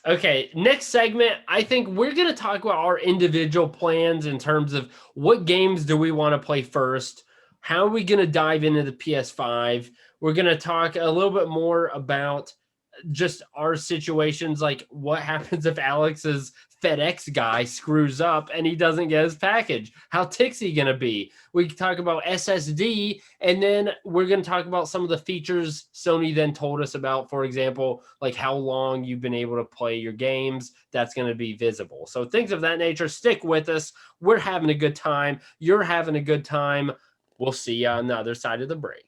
Okay, next segment, I think we're going to talk about our individual plans in terms of what games do we want to play first, how are we going to dive into the PS5. We're going to talk a little bit more about just our situations, like what happens if Alex's FedEx guy screws up and he doesn't get his package? How tick's he going to be? We can talk about SSD, and then we're going to talk about some of the features Sony then told us about, for example, like how long you've been able to play your games. That's going to be visible. So things of that nature. Stick with us. We're having a good time. You're having a good time. We'll see you on the other side of the break.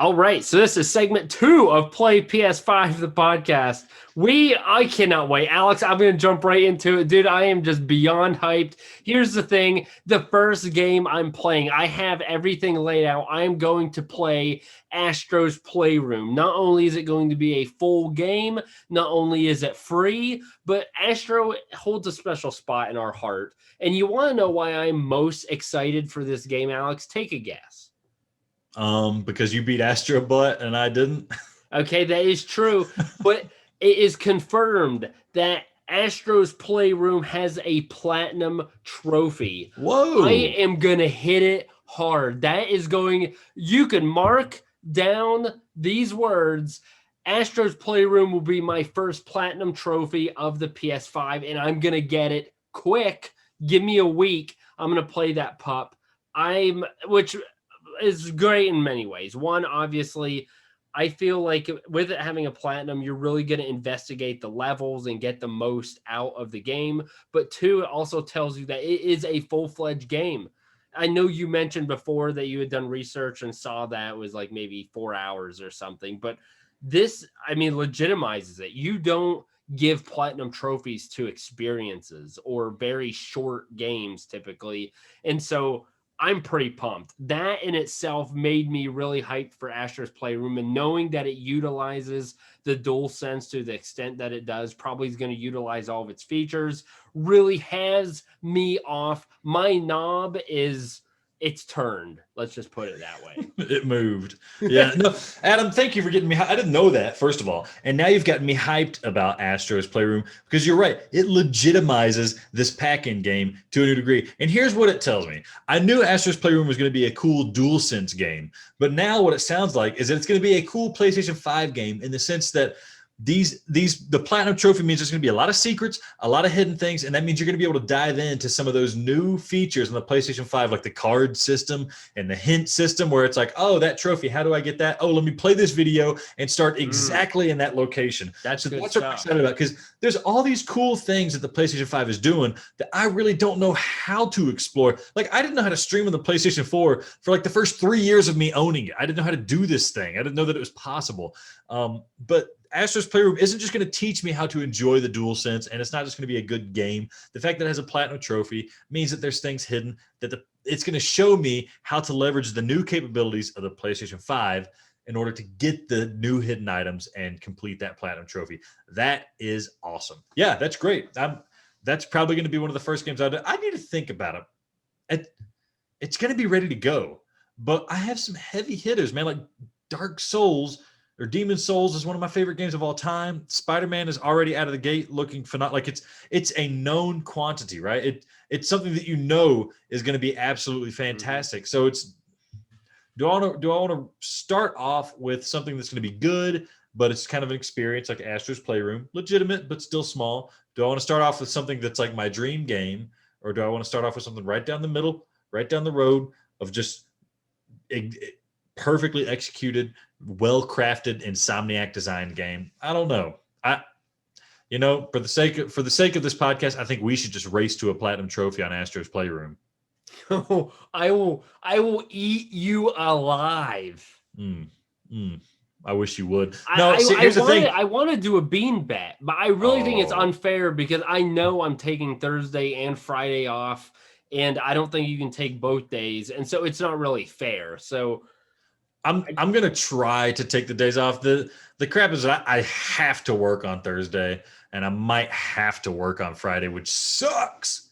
All right, so this is segment 2 of Play PS5, the podcast. I cannot wait. Alex, I'm going to jump right into it. Dude, I am just beyond hyped. Here's the thing. The first game I'm playing, I have everything laid out. I am going to play Astro's Playroom. Not only is it going to be a full game, not only is it free, but Astro holds a special spot in our heart. And you want to know why I'm most excited for this game, Alex? Take a guess. Because you beat Astro Butt and I didn't. Okay, that is true, but it is confirmed that Astro's Playroom has a platinum trophy. Whoa. I am going to hit it hard. You can mark down these words. Astro's Playroom will be my first platinum trophy of the PS5, and I'm going to get it quick. Give me a week. I'm going to play that pup. Which is great in many ways. One, obviously, I feel like with it having a platinum, you're really going to investigate the levels and get the most out of the game. But two, it also tells you that it is a full-fledged game. I know you mentioned before that you had done research and saw that it was like maybe 4 hours or something, but this, legitimizes it. You don't give platinum trophies to experiences or very short games typically. And so I'm pretty pumped. That in itself made me really hyped for Astro's Playroom, and knowing that it utilizes the DualSense to the extent that it does, probably is going to utilize all of its features, really has me off. My knob it's turned. Let's just put it that way. It moved. Yeah. No, Adam, thank you for getting me. I didn't know that, first of all. And now you've gotten me hyped about Astro's Playroom, because you're right. It legitimizes this pack-in game to a new degree. And here's what it tells me. I knew Astro's Playroom was going to be a cool DualSense game, but now what it sounds like is that it's going to be a cool PlayStation 5 game, in the sense that the platinum trophy means there's going to be a lot of secrets, a lot of hidden things, and that means you're going to be able to dive into some of those new features on the PlayStation 5, like the card system and the hint system, where it's like, oh, that trophy, how do I get that? Oh, let me play this video and start exactly in that location. That's what I'm stuff. excited about, because there's all these cool things that the PlayStation 5 is doing that I really don't know how to explore. Like, I didn't know how to stream on the PlayStation 4 for like the first 3 years of me owning it. I didn't know how to do this thing. I didn't know that it was possible. But Astro's Playroom isn't just going to teach me how to enjoy the DualSense, and it's not just going to be a good game. The fact that it has a platinum trophy means that there's things hidden, that it's going to show me how to leverage the new capabilities of the PlayStation 5 in order to get the new hidden items and complete that platinum trophy. That is awesome. Yeah, that's great. That's probably going to be one of the first games I need to think about it. It's going to be ready to go, but I have some heavy hitters, man, like Dark Souls or Demon's Souls is one of my favorite games of all time. Spider-Man is already out of the gate looking phenomenal. Like, it's a known quantity, right? It's something that you know is going to be absolutely fantastic. So do I want to start off with something that's going to be good, but it's kind of an experience like Astro's Playroom, legitimate but still small? Do I want to start off with something that's like my dream game, or do I want to start off with something right down the middle, right down the road of just perfectly executed, well-crafted Insomniac designed game? I don't know. For the sake of this podcast, I think we should just race to a platinum trophy on Astro's Playroom. Oh, I will eat you alive. I wish you would. Here's the thing. I want to do a bean bet, but I really think it's unfair, because I know I'm taking Thursday and Friday off, and I don't think you can take both days, and so it's not really fair. So I'm gonna try to take the days off. The crap is that I have to work on Thursday, and I might have to work on Friday, which sucks.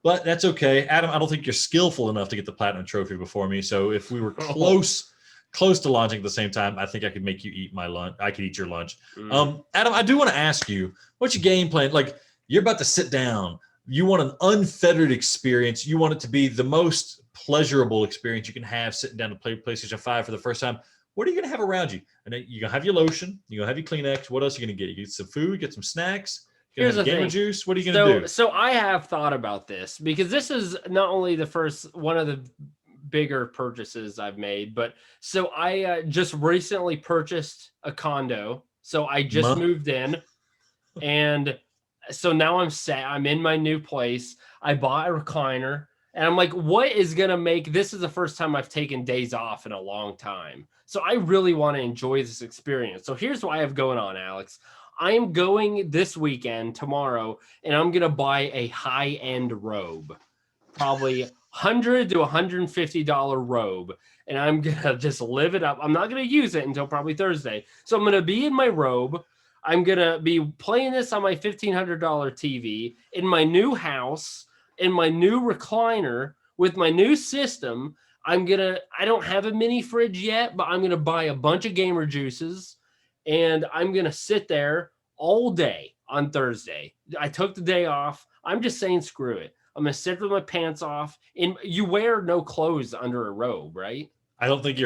but that's okay. Adam, I don't think you're skillful enough to get the platinum trophy before me. So if we were Oh. close to launching at the same time, I think I could make you eat my lunch. I could eat your lunch. Mm. Adam, I do want to ask you, what's your game plan? Like, you're about to sit down. You want an unfettered experience. You want it to be the most pleasurable experience you can have sitting down to play PlayStation 5 for the first time. What are you going to have around you? And you're going to have your lotion. You're going to have your Kleenex. What else are you going to get? You get some food, get some snacks. You're going to have gamer juice. What are you going to do? So I have thought about this because this is not only the first one of the bigger purchases I've made, but so I just recently purchased a condo. So I just moved in, and so now I'm set. I'm in my new place. I bought a recliner, and I'm like, what is gonna make this is the first time I've taken days off in a long time. So I really want to enjoy this experience. So here's what I have going on, Alex. I am going this weekend, tomorrow, and I'm gonna buy a high-end robe, probably $100 to $150 robe, and I'm gonna just live it up. I'm not gonna use it until probably Thursday. So I'm gonna be in my robe. I'm gonna be playing this on my $1,500 TV in my new house, in my new recliner with my new system. I don't have a mini fridge yet, but I'm gonna buy a bunch of gamer juices, and I'm gonna sit there all day on Thursday. I took the day off. I'm just saying, screw it. I'm gonna sit with my pants off. And you wear no clothes under a robe, right? I don't think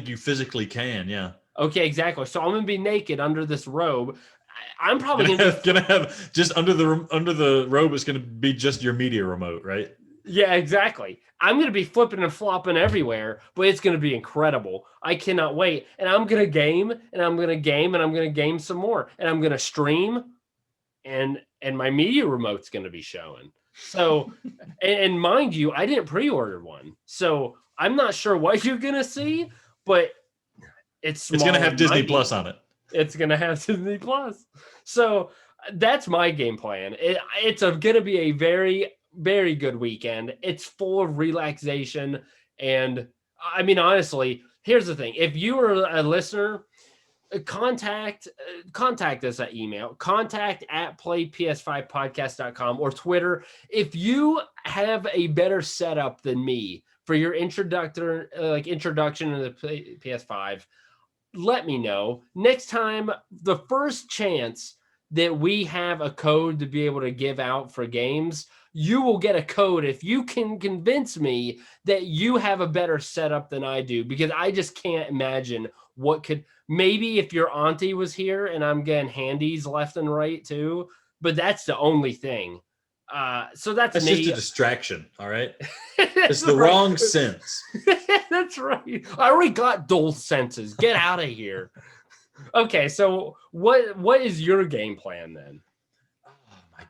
you physically can. Yeah. Okay, exactly. So I'm gonna be naked under this robe. I'm probably gonna have just under the robe is gonna be just your media remote, right? Yeah, exactly. I'm going to be flipping and flopping everywhere, but it's going to be incredible. I cannot wait. And I'm going to game, and I'm going to game, and I'm going to game some more. And I'm going to stream, and my media remote's going to be showing. So, and mind you, I didn't pre-order one. So I'm not sure what you're going to see, but it's going to have Disney Plus on it. It's going to have Disney Plus. So that's my game plan. It's going to be a very, very good weekend. It's full of relaxation. And I mean, honestly, here's the thing. If you are a listener, contact us at email, contact@playps5podcast.com or Twitter. If you have a better setup than me for your introduction to the PS5, let me know. Next time, the first chance that we have a code to be able to give out for games, you will get a code if you can convince me that you have a better setup than I do, because I just can't imagine what could, maybe if your auntie was here and I'm getting handies left and right too, but that's the only thing. So that's me. Just a distraction. All right. It's the wrong sense. That's right. I already got dull senses. Get out of here. Okay. So what is your game plan then?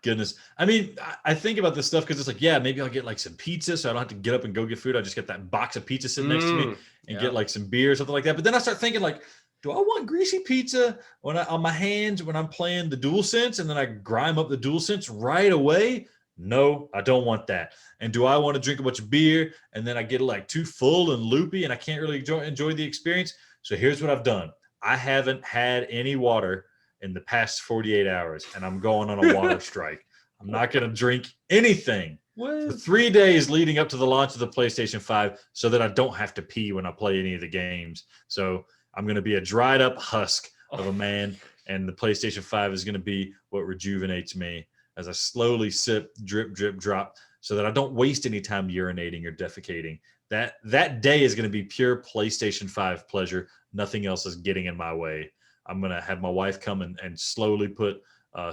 Goodness. I mean, I think about this stuff because it's like, yeah, maybe I'll get like some pizza so I don't have to get up and go get food. I just get that box of pizza sitting next to me and get like some beer or something like that. But then I start thinking like, do I want greasy pizza on my hands when I'm playing the DualSense and then I grime up the DualSense right away? No, I don't want that. And do I want to drink a bunch of beer and then I get like too full and loopy and I can't really enjoy the experience? So here's what I've done. I haven't had any water in the past 48 hours, and I'm going on a water strike. I'm not going to drink anything for 3 days leading up to the launch of the PlayStation 5 so that I don't have to pee when I play any of the games. So I'm going to be a dried up husk of a man, and the PlayStation 5 is going to be what rejuvenates me as I slowly sip, drip, drip, drop, so that I don't waste any time urinating or defecating. That day is going to be pure PlayStation 5 pleasure. Nothing else is getting in my way. I'm going to have my wife come and slowly put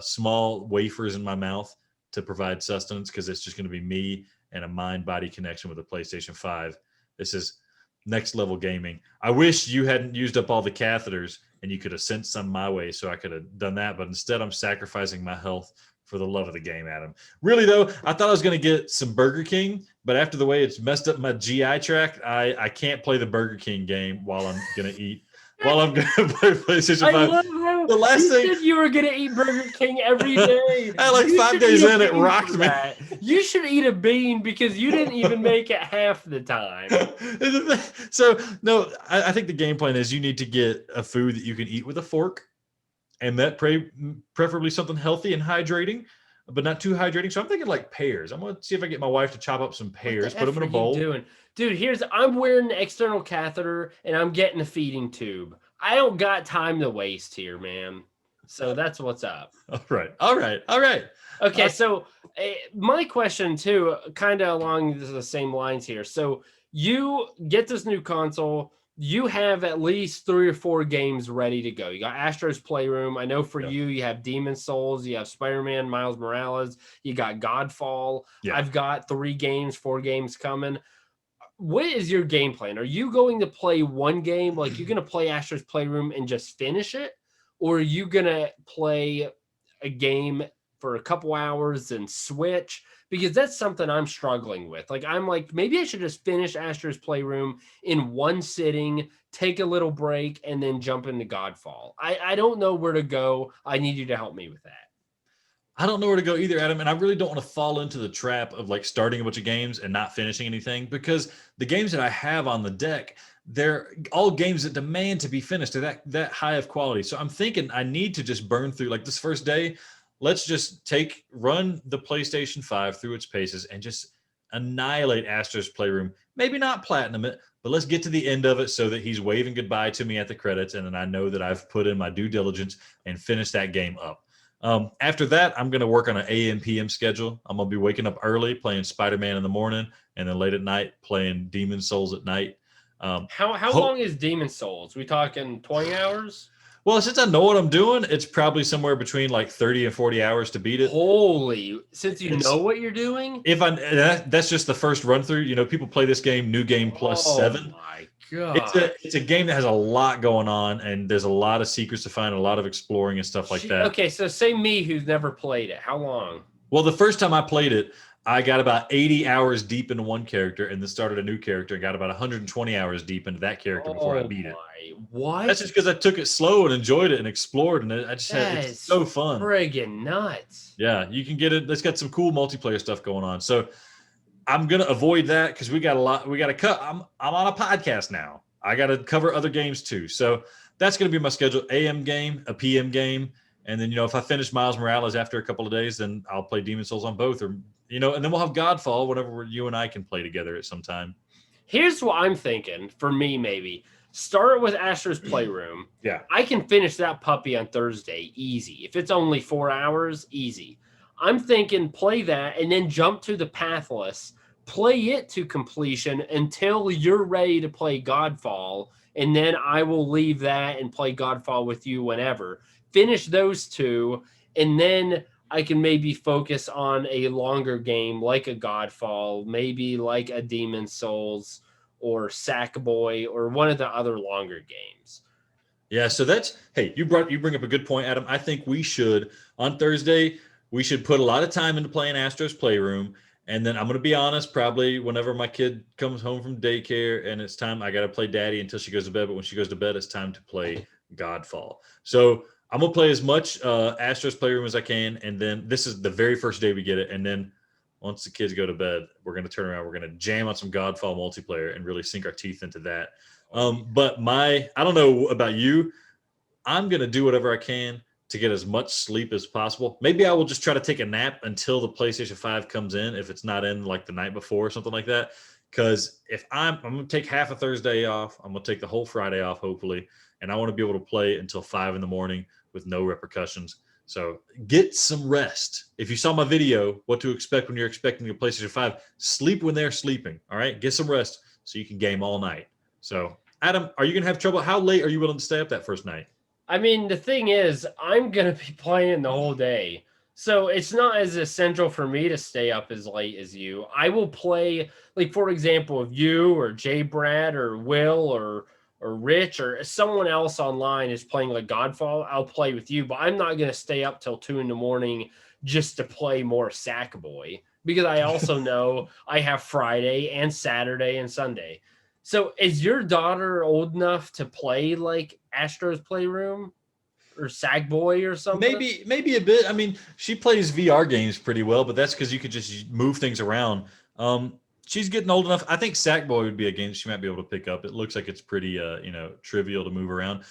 small wafers in my mouth to provide sustenance, because it's just going to be me and a mind-body connection with the PlayStation 5. This is next level gaming. I wish you hadn't used up all the catheters and you could have sent some my way so I could have done that. But instead, I'm sacrificing my health for the love of the game, Adam. Really, though, I thought I was going to get some Burger King, but after the way it's messed up my GI tract, I can't play the Burger King game while I'm going to eat. While I'm going to play PlayStation 5. I love how the last thing said you were going to eat Burger King every day. Like 5 days in, it rocked me. You should eat a bean because you didn't even make it half the time. So, no, I think the game plan is you need to get a food that you can eat with a fork, and that preferably something healthy and hydrating. but not too hydrating. So I'm thinking like pears. I'm gonna see if I get my wife to chop up some pears, put them in a bowl. Doing? Dude, I'm wearing the external catheter and I'm getting a feeding tube. I don't got time to waste here, man. So that's what's up. All right. Okay, so my question too, kind of along the same lines here. So you get this new console, you have at least 3 or 4 games ready to go. You got Astro's Playroom. I know for you have Demon Souls, you have Spider-Man, Miles Morales, you got Godfall. Yeah. I've got 3 games, 4 games coming. What is your game plan? Are you going to play one game, like you're going to play Astro's Playroom and just finish it? Or are you going to play a game for a couple hours and switch? Because that's something I'm struggling with. Like, I'm like, maybe I should just finish Astro's Playroom in one sitting, take a little break, and then jump into Godfall. I don't know where to go. I need you to help me with that. I don't know where to go either, Adam, and I really don't want to fall into the trap of like starting a bunch of games and not finishing anything, because the games that I have on the deck, they're all games that demand to be finished. They're that high of quality. So I'm thinking I need to just burn through like this first day. Let's just run the PlayStation 5 through its paces and just annihilate Astro's Playroom. Maybe not platinum it, but let's get to the end of it so that he's waving goodbye to me at the credits, and then I know that I've put in my due diligence and finished that game up. After that, I'm going to work on an AM PM schedule. I'm going to be waking up early, playing Spider-Man in the morning, and then late at night playing Demon Souls at night. How long is Demon Souls? We talking 20 hours? Well, since I know what I'm doing, it's probably somewhere between like 30 and 40 hours to beat it. Holy, since you know what you're doing? That's just the first run through. You know, people play this game, new game plus 7. Oh my God. It's a game that has a lot going on, and there's a lot of secrets to find, a lot of exploring and stuff like that. Okay, so say me who's never played it. How long? Well, the first time I played it, I got about 80 hours deep into one character and then started a new character and got about 120 hours deep into that character before I beat it. What? That's just because I took it slow and enjoyed it and explored, and it's so fun. Friggin' nuts. Yeah, you can get it. It's got some cool multiplayer stuff going on. So I'm gonna avoid that because we got a lot. We got to cut. I'm on a podcast now. I got to cover other games too. So that's gonna be my schedule: AM game, a PM game, and then if I finish Miles Morales after a couple of days, then I'll play Demon Souls on both, or and then we'll have Godfall whenever you and I can play together at some time. Here's what I'm thinking. For me, maybe start with Astro's Playroom. Yeah, I can finish that puppy on Thursday, easy. If it's only 4 hours, easy. I'm thinking play that and then jump to the Pathless, play it to completion until you're ready to play Godfall, and then I will leave that and play Godfall with you whenever. Finish those 2, and then I can maybe focus on a longer game like a Godfall, maybe like a Demon Souls or Sackboy or one of the other longer games. Yeah, so you bring up a good point, Adam. I think we should on Thursday put a lot of time into playing Astro's Playroom, and then I'm going to be honest, probably whenever my kid comes home from daycare and it's time, I got to play Daddy until she goes to bed, but when she goes to bed, it's time to play Godfall. So I'm going to play as much Astro's Playroom as I can, and then this is the very first day we get it, and then once the kids go to bed, we're going to turn around, we're going to jam on some Godfall multiplayer and really sink our teeth into that. But I don't know about you, I'm going to do whatever I can to get as much sleep as possible. Maybe I will just try to take a nap until the PlayStation 5 comes in, if it's not in like the night before or something like that. Because if I'm going to take half a Thursday off, I'm going to take the whole Friday off, hopefully, and I want to be able to play until 5 in the morning with no repercussions. So get some rest. If you saw my video, what to expect when you're expecting your PlayStation 5, sleep when they're sleeping, all right? Get some rest so you can game all night. So, Adam, are you going to have trouble? How late are you willing to stay up that first night? I mean, the thing is, I'm going to be playing the whole day. So it's not as essential for me to stay up as late as you. I will play, like, for example, if you or Jay Brad or Will or Rich or someone else online is playing like Godfall, I'll play with you. But I'm not going to stay up till 2 in the morning just to play more Sackboy, because I also know I have Friday and Saturday and Sunday. So is your daughter old enough to play like Astro's Playroom or Sackboy or something? Maybe a bit. I mean, she plays VR games pretty well, but that's because you could just move things around. She's getting old enough. I think Sackboy would be a game she might be able to pick up. It looks like it's pretty, trivial to move around.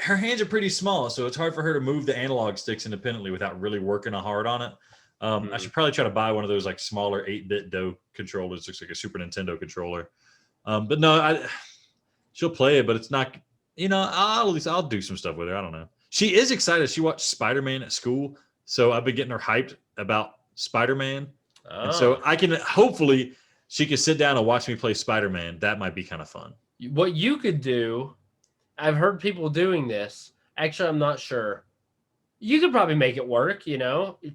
Her hands are pretty small, so it's hard for her to move the analog sticks independently without really working hard on it. I should probably try to buy one of those like smaller 8-bit dough controllers. Looks like a Super Nintendo controller. But no, she'll play it, but it's not. I'll do some stuff with her. I don't know. She is excited. She watched Spider-Man at school, so I've been getting her hyped about Spider-Man, and so I can hopefully she can sit down and watch me play Spider-Man. That might be kind of fun. What you could do, I've heard people doing this. Actually, I'm not sure. You could probably make it work,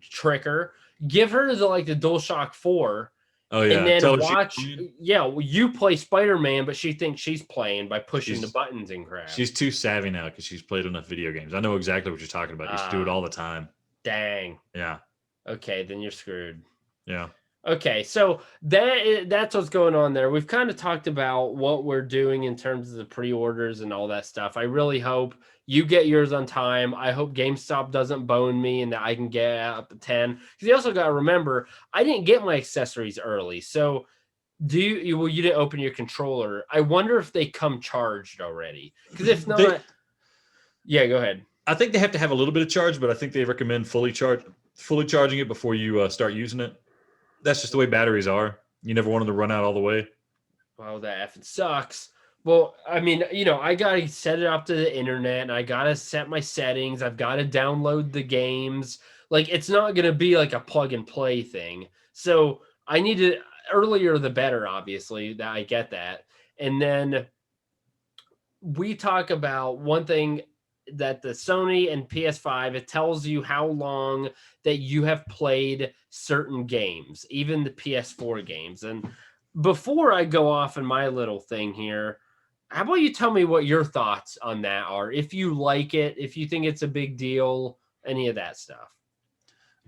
trick her, give her the DualShock 4. Oh yeah, and then watch. You play Spider-Man, but she thinks she's playing by pushing the buttons and crap. She's too savvy now because she's played enough video games. I know exactly what you're talking about. You used to do it all the time. Dang. Yeah. Okay, then you're screwed. Yeah. Okay, so that's what's going on there. We've kind of talked about what we're doing in terms of the pre-orders and all that stuff. I really hope you get yours on time. I hope GameStop doesn't bone me and that I can get up to 10. Because you also got to remember, I didn't get my accessories early. So you didn't open your controller. I wonder if they come charged already. Because if not, yeah, go ahead. I think they have to have a little bit of charge, but I think they recommend fully charging it before you start using it. That's just the way batteries are. You never want them to run out all the way. Well, that effing sucks. Well, I mean, I got to set it up to the internet and I got to set my settings. I've got to download the games. It's not going to be like a plug and play thing. So I need to, earlier the better, obviously, that I get that. And then we talk about one thing that the Sony and PS5, it tells you how long that you have played certain games, even the PS4 games. And before I go off in my little thing here, how about you tell me what your thoughts on that are? If you like it, if you think it's a big deal, any of that stuff.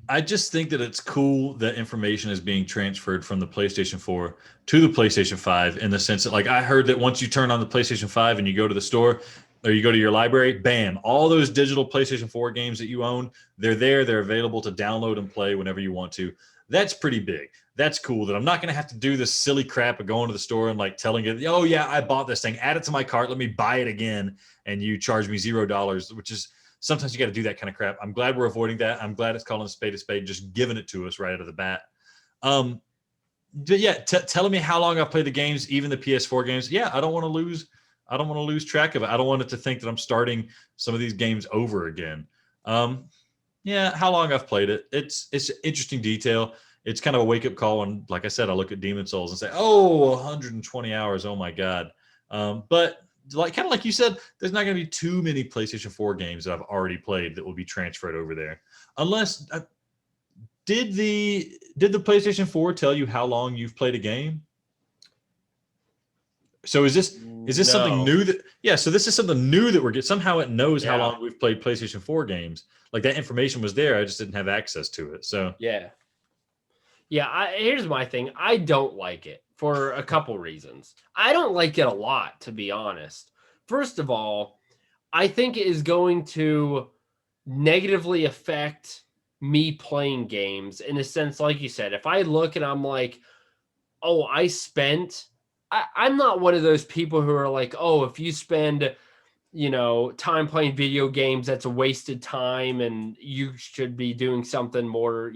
I just think that it's cool that information is being transferred from the PlayStation 4 to the PlayStation 5 in the sense that, I heard that once you turn on the PlayStation 5 and you go to the store or you go to your library, bam, all those digital PlayStation 4 games that you own, they're there. They're available to download and play whenever you want to. That's pretty big. That's cool that I'm not going to have to do this silly crap of going to the store and telling it, oh yeah, I bought this thing, add it to my cart, let me buy it again. And you charge me $0, which is sometimes you got to do that kind of crap. I'm glad we're avoiding that. I'm glad it's calling a spade, just giving it to us right out of the bat. But yeah, telling me how long I've played the games, even the PS4 games. Yeah, I don't want to lose track of it. I don't want it to think that I'm starting some of these games over again. Yeah, how long I've played it. It's an interesting detail. It's kind of a wake-up call when, like I said, I look at Demon Souls and say, oh, 120 hours. Oh my God. But kind of like you said, there's not going to be too many PlayStation 4 games that I've already played that will be transferred over there. Unless did the PlayStation 4 tell you how long you've played a game? So is this something new so this is something new that we're getting. Somehow it knows how long we've played PlayStation 4 games. That information was there. I just didn't have access to it. So yeah. Here's my thing. I don't like it for a couple reasons. I don't like it a lot, to be honest. First of all, I think it is going to negatively affect me playing games in a sense, like you said. If I look and I'm like, oh, I'm not one of those people who are like, oh, if you spend, time playing video games, that's a wasted time and you should be doing something more,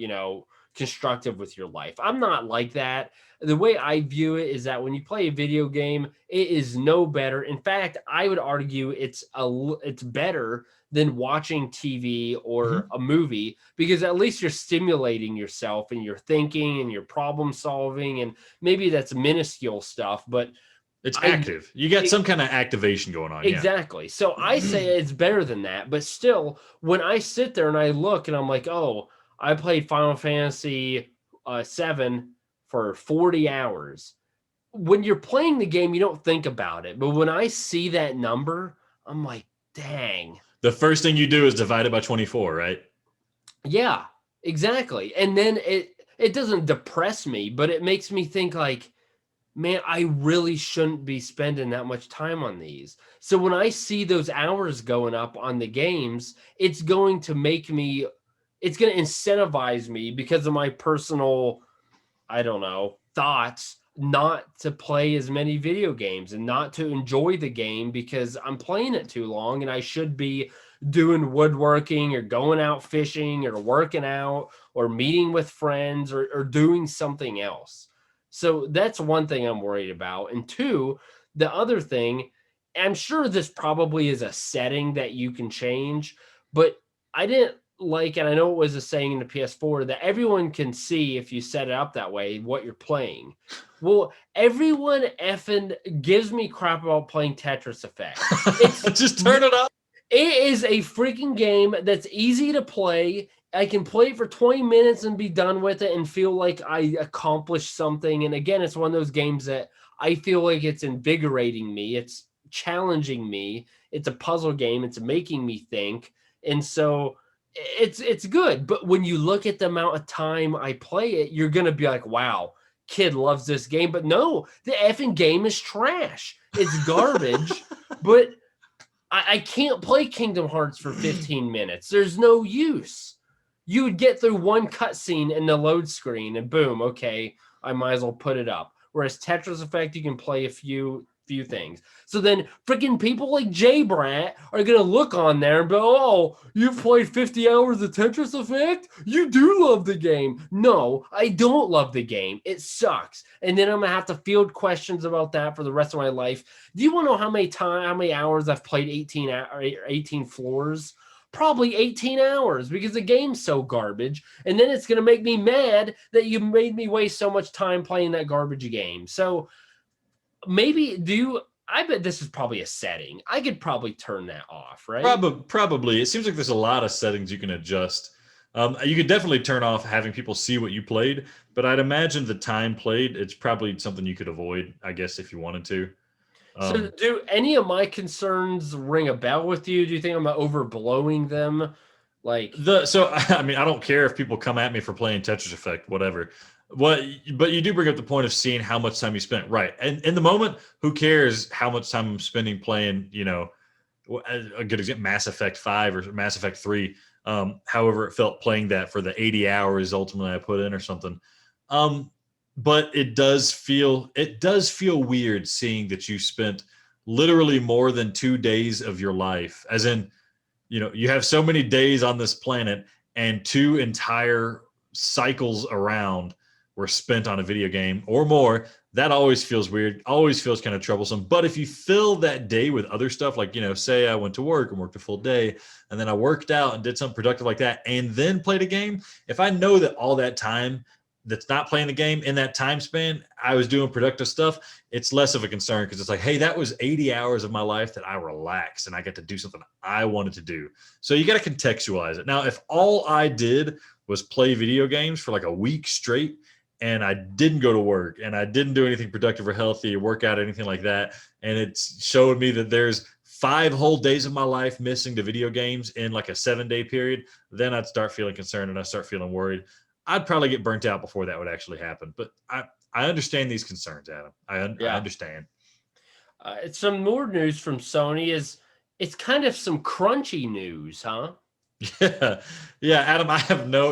constructive with your life. I'm not like that. The way I view it is that when you play a video game, it is no better. In fact, I would argue it's better than watching TV or a movie, because at least you're stimulating yourself and you're thinking and you're problem solving, and maybe that's minuscule stuff, but it's active. You got some kind of activation going on. Exactly. Yeah. So I say it's better than that, but still, when I sit there and I look and I'm like, oh, I played Final Fantasy 7 for 40 hours. When you're playing the game, you don't think about it. But when I see that number, I'm like, dang. The first thing you do is divide it by 24, right? Yeah, exactly. And then it doesn't depress me, but it makes me think man, I really shouldn't be spending that much time on these. So when I see those hours going up on the games, it's going to incentivize me because of my personal, thoughts, not to play as many video games and not to enjoy the game because I'm playing it too long and I should be doing woodworking or going out fishing or working out or meeting with friends or doing something else. So that's one thing I'm worried about. And two, the other thing, I'm sure this probably is a setting that you can change, but I didn't like, and I know it was a saying in the PS4 that everyone can see if you set it up that way, what you're playing. Well, everyone effing gives me crap about playing Tetris Effect. It's just turn it up. It is a freaking game that's easy to play. I can play it for 20 minutes and be done with it and feel like I accomplished something. And again, it's one of those games that I feel like it's invigorating me. It's challenging me. It's a puzzle game. It's making me think. And so it's good. But when you look at the amount of time I play it, you're going to be like, wow, kid loves this game. But no, the effing game is trash. It's garbage. But I can't play Kingdom Hearts for 15 minutes. There's no use. You would get through one cutscene in the load screen and boom, okay, I might as well put it up. Whereas Tetris Effect, you can play a few things. So then freaking people like J-Brat are going to look on there and be, oh, you've played 50 hours of Tetris Effect? You do love the game. No, I don't love the game. It sucks. And then I'm going to have to field questions about that for the rest of my life. Do you want to know how many hours I've played 18 floors? Probably 18 hours because the game's so garbage. And then it's going to make me mad that you made me waste so much time playing that garbage game. So maybe I bet this is probably a setting. I could probably turn that off, right? Probably. It seems like there's a lot of settings you can adjust. You could definitely turn off having people see what you played, but I'd imagine the time played, it's probably something you could avoid, I guess, if you wanted to. So do any of my concerns ring a bell with you? Do you think I'm overblowing them? I mean, I don't care if people come at me for playing Tetris Effect, whatever. But you do bring up the point of seeing how much time you spent, right? And in the moment, who cares how much time I'm spending playing? A good example, Mass Effect 5 or Mass Effect 3. However, it felt playing that for the 80 hours ultimately I put in or something. But it does feel weird seeing that you spent literally more than 2 days of your life, as in, you have so many days on this planet and 2 entire cycles around were spent on a video game or more. That always feels weird, always feels kind of troublesome. But if you fill that day with other stuff, like, say I went to work and worked a full day and then I worked out and did something productive like that and then played a game, if I know that all that time that's not playing the game in that time span, I was doing productive stuff, it's less of a concern because it's like, hey, that was 80 hours of my life that I relaxed and I get to do something I wanted to do. So you got to contextualize it. Now, if all I did was play video games for like a week straight and I didn't go to work and I didn't do anything productive or healthy or work out or anything like that, and it showed me that there's 5 whole days of my life missing to video games in like a 7-day period, then I'd start feeling concerned and I start feeling worried. I'd probably get burnt out before that would actually happen. But I understand these concerns, Adam. I understand. It's some more news from Sony. It's kind of some crunchy news, huh? Yeah, Adam.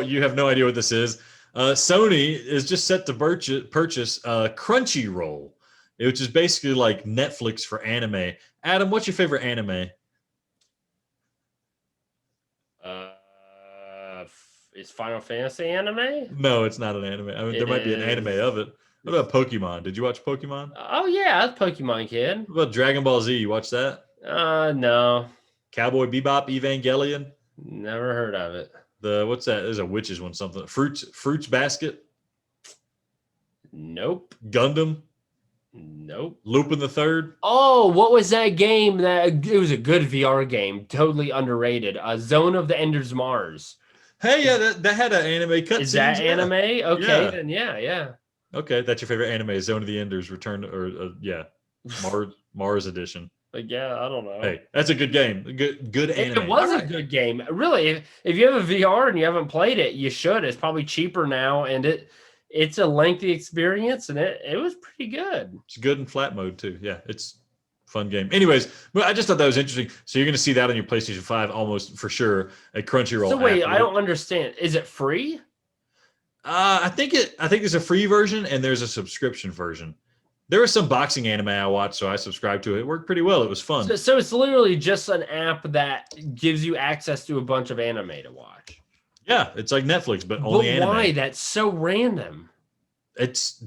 You have no idea what this is. Sony is just set to purchase Crunchyroll, which is basically like Netflix for anime. Adam, what's your favorite anime? Is Final Fantasy anime? No, it's not an anime. I mean, there might be an anime of it. What about Pokemon? Did you watch Pokemon? Oh yeah, that's Pokemon Kid. What about Dragon Ball Z? You watch that? No. Cowboy Bebop, Evangelion? Never heard of it. What's that? There's a witches one, something. Fruits Basket? Nope. Gundam? Nope. Lupin the Third? Oh, what was that game? It was a good VR game, totally underrated. Zone of the Enders Mars. Hey, yeah, that had an anime cutscene. Is that anime? Okay, then yeah. Okay, that's your favorite anime, Zone of the Enders Return, or Mars edition. Yeah, I don't know. Hey, that's a good game. Good anime. It was a good game. Really, if you have a VR and you haven't played it, you should. It's probably cheaper now, and it's a lengthy experience, and it was pretty good. It's good in flat mode too. Yeah, it's a fun game. Anyways, but I just thought that was interesting. So you're going to see that on your PlayStation 5 almost for sure at Crunchyroll. So wait, I don't understand. Is it free? I think there's a free version and there's a subscription version. There was some boxing anime I watched, so I subscribed to it. It worked pretty well. It was fun. So it's literally just an app that gives you access to a bunch of anime to watch. Yeah, it's like Netflix, but only But anime. why? That's so random. It's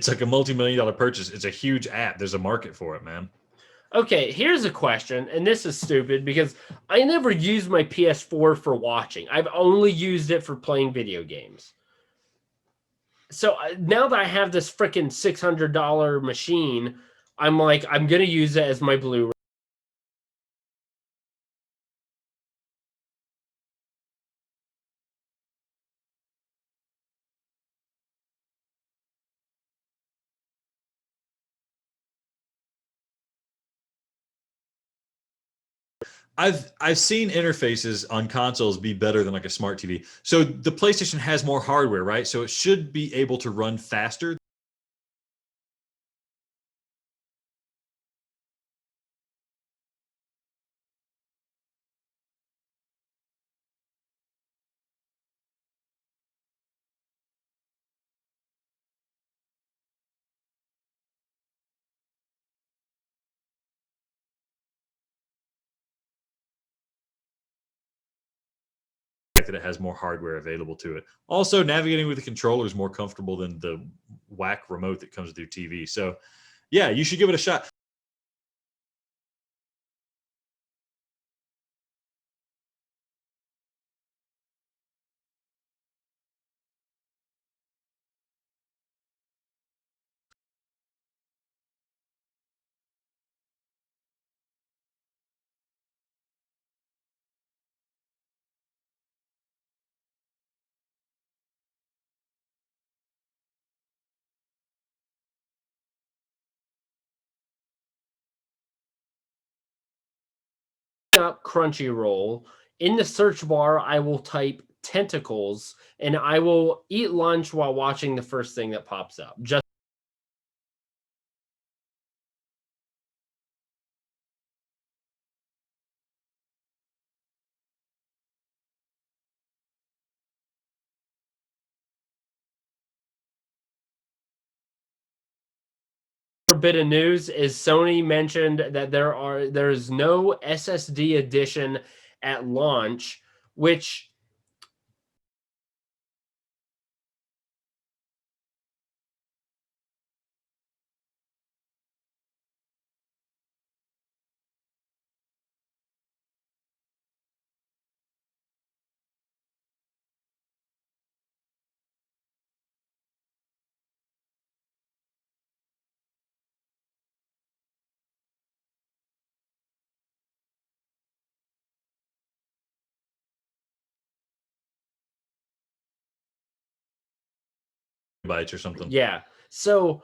like a multi-million-dollar purchase. It's a huge app. There's a market for it, man. Okay, here's a question, and this is stupid because I never used my PS4 for watching. I've only used it for playing video games. So now that I have this freaking $600 machine, I'm like, I'm going to use it as my Blu-ray. I've seen interfaces on consoles be better than like a smart TV. So the PlayStation has more hardware, right? So it should be able to run faster. That it has more hardware available to it. Also, navigating with the controller is more comfortable than the whack remote that comes with your TV. So, yeah, you should give it a shot. Up Crunchyroll. In the search bar, I will type tentacles, and I will eat lunch while watching the first thing that pops up. Just a bit of news is Sony mentioned that there is no SSD edition at launch, which Bytes or something. yeah. So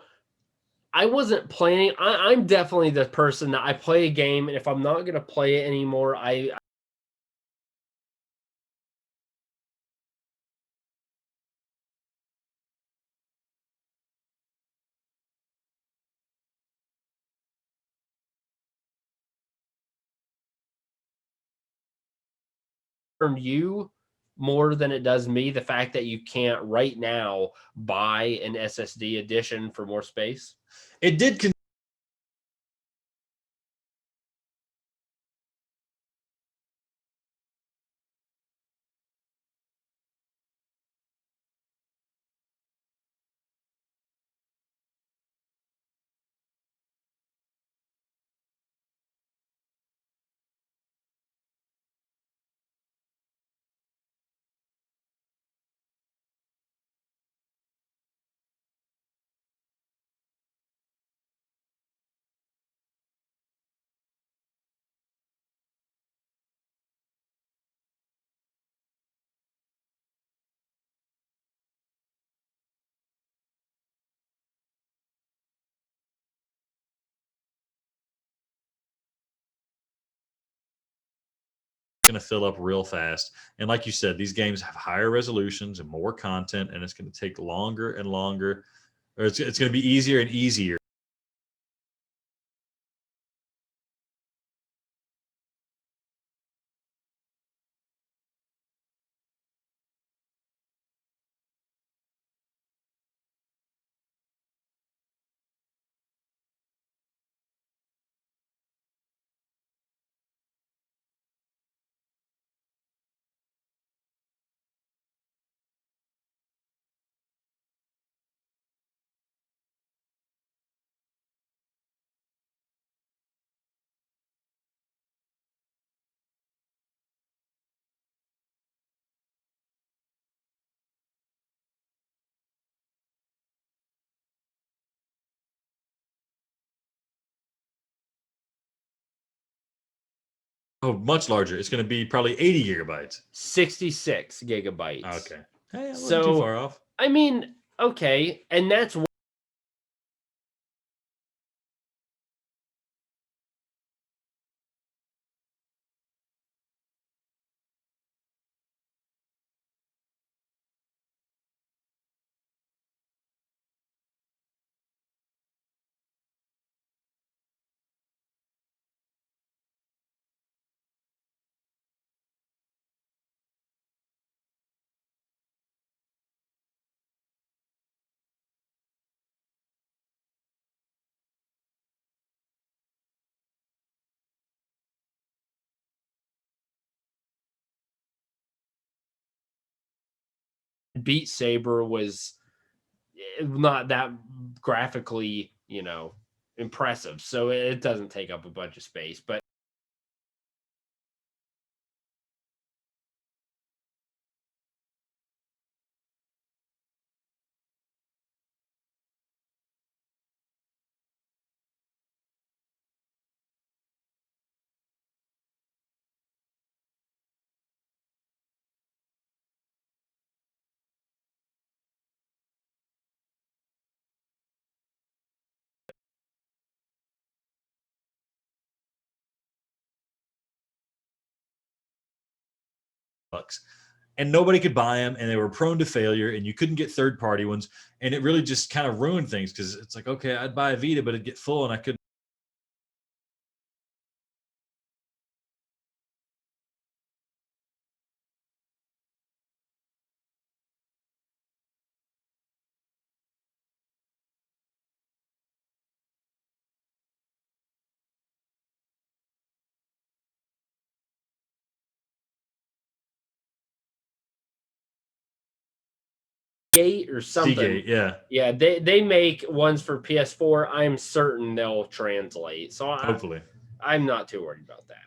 I wasn't planning. I'm definitely the person that I play a game, and if I'm not gonna play it anymore, I earn you more than it does me. The fact that you can't right now buy an SSD edition for more space. It did going to fill up real fast. And like you said, these games have higher resolutions and more content, and it's going to take longer and longer, or it's going to be easier and easier Oh, much larger. It's going to be probably 80 gigabytes. 66 gigabytes. Okay. Hey, I wasn't too So, far off. I mean, okay, and that's Beat Saber was not that graphically, impressive. So it doesn't take up a bunch of space, but Bucks. And nobody could buy them, and they were prone to failure, and you couldn't get third-party ones, and it really just kind of ruined things because it's like, okay, I'd buy a Vita, but it'd get full, and I couldn't. Gate or something. Seagate, yeah. Yeah, they make ones for PS4. I'm certain they'll translate. So Hopefully. I'm not too worried about that.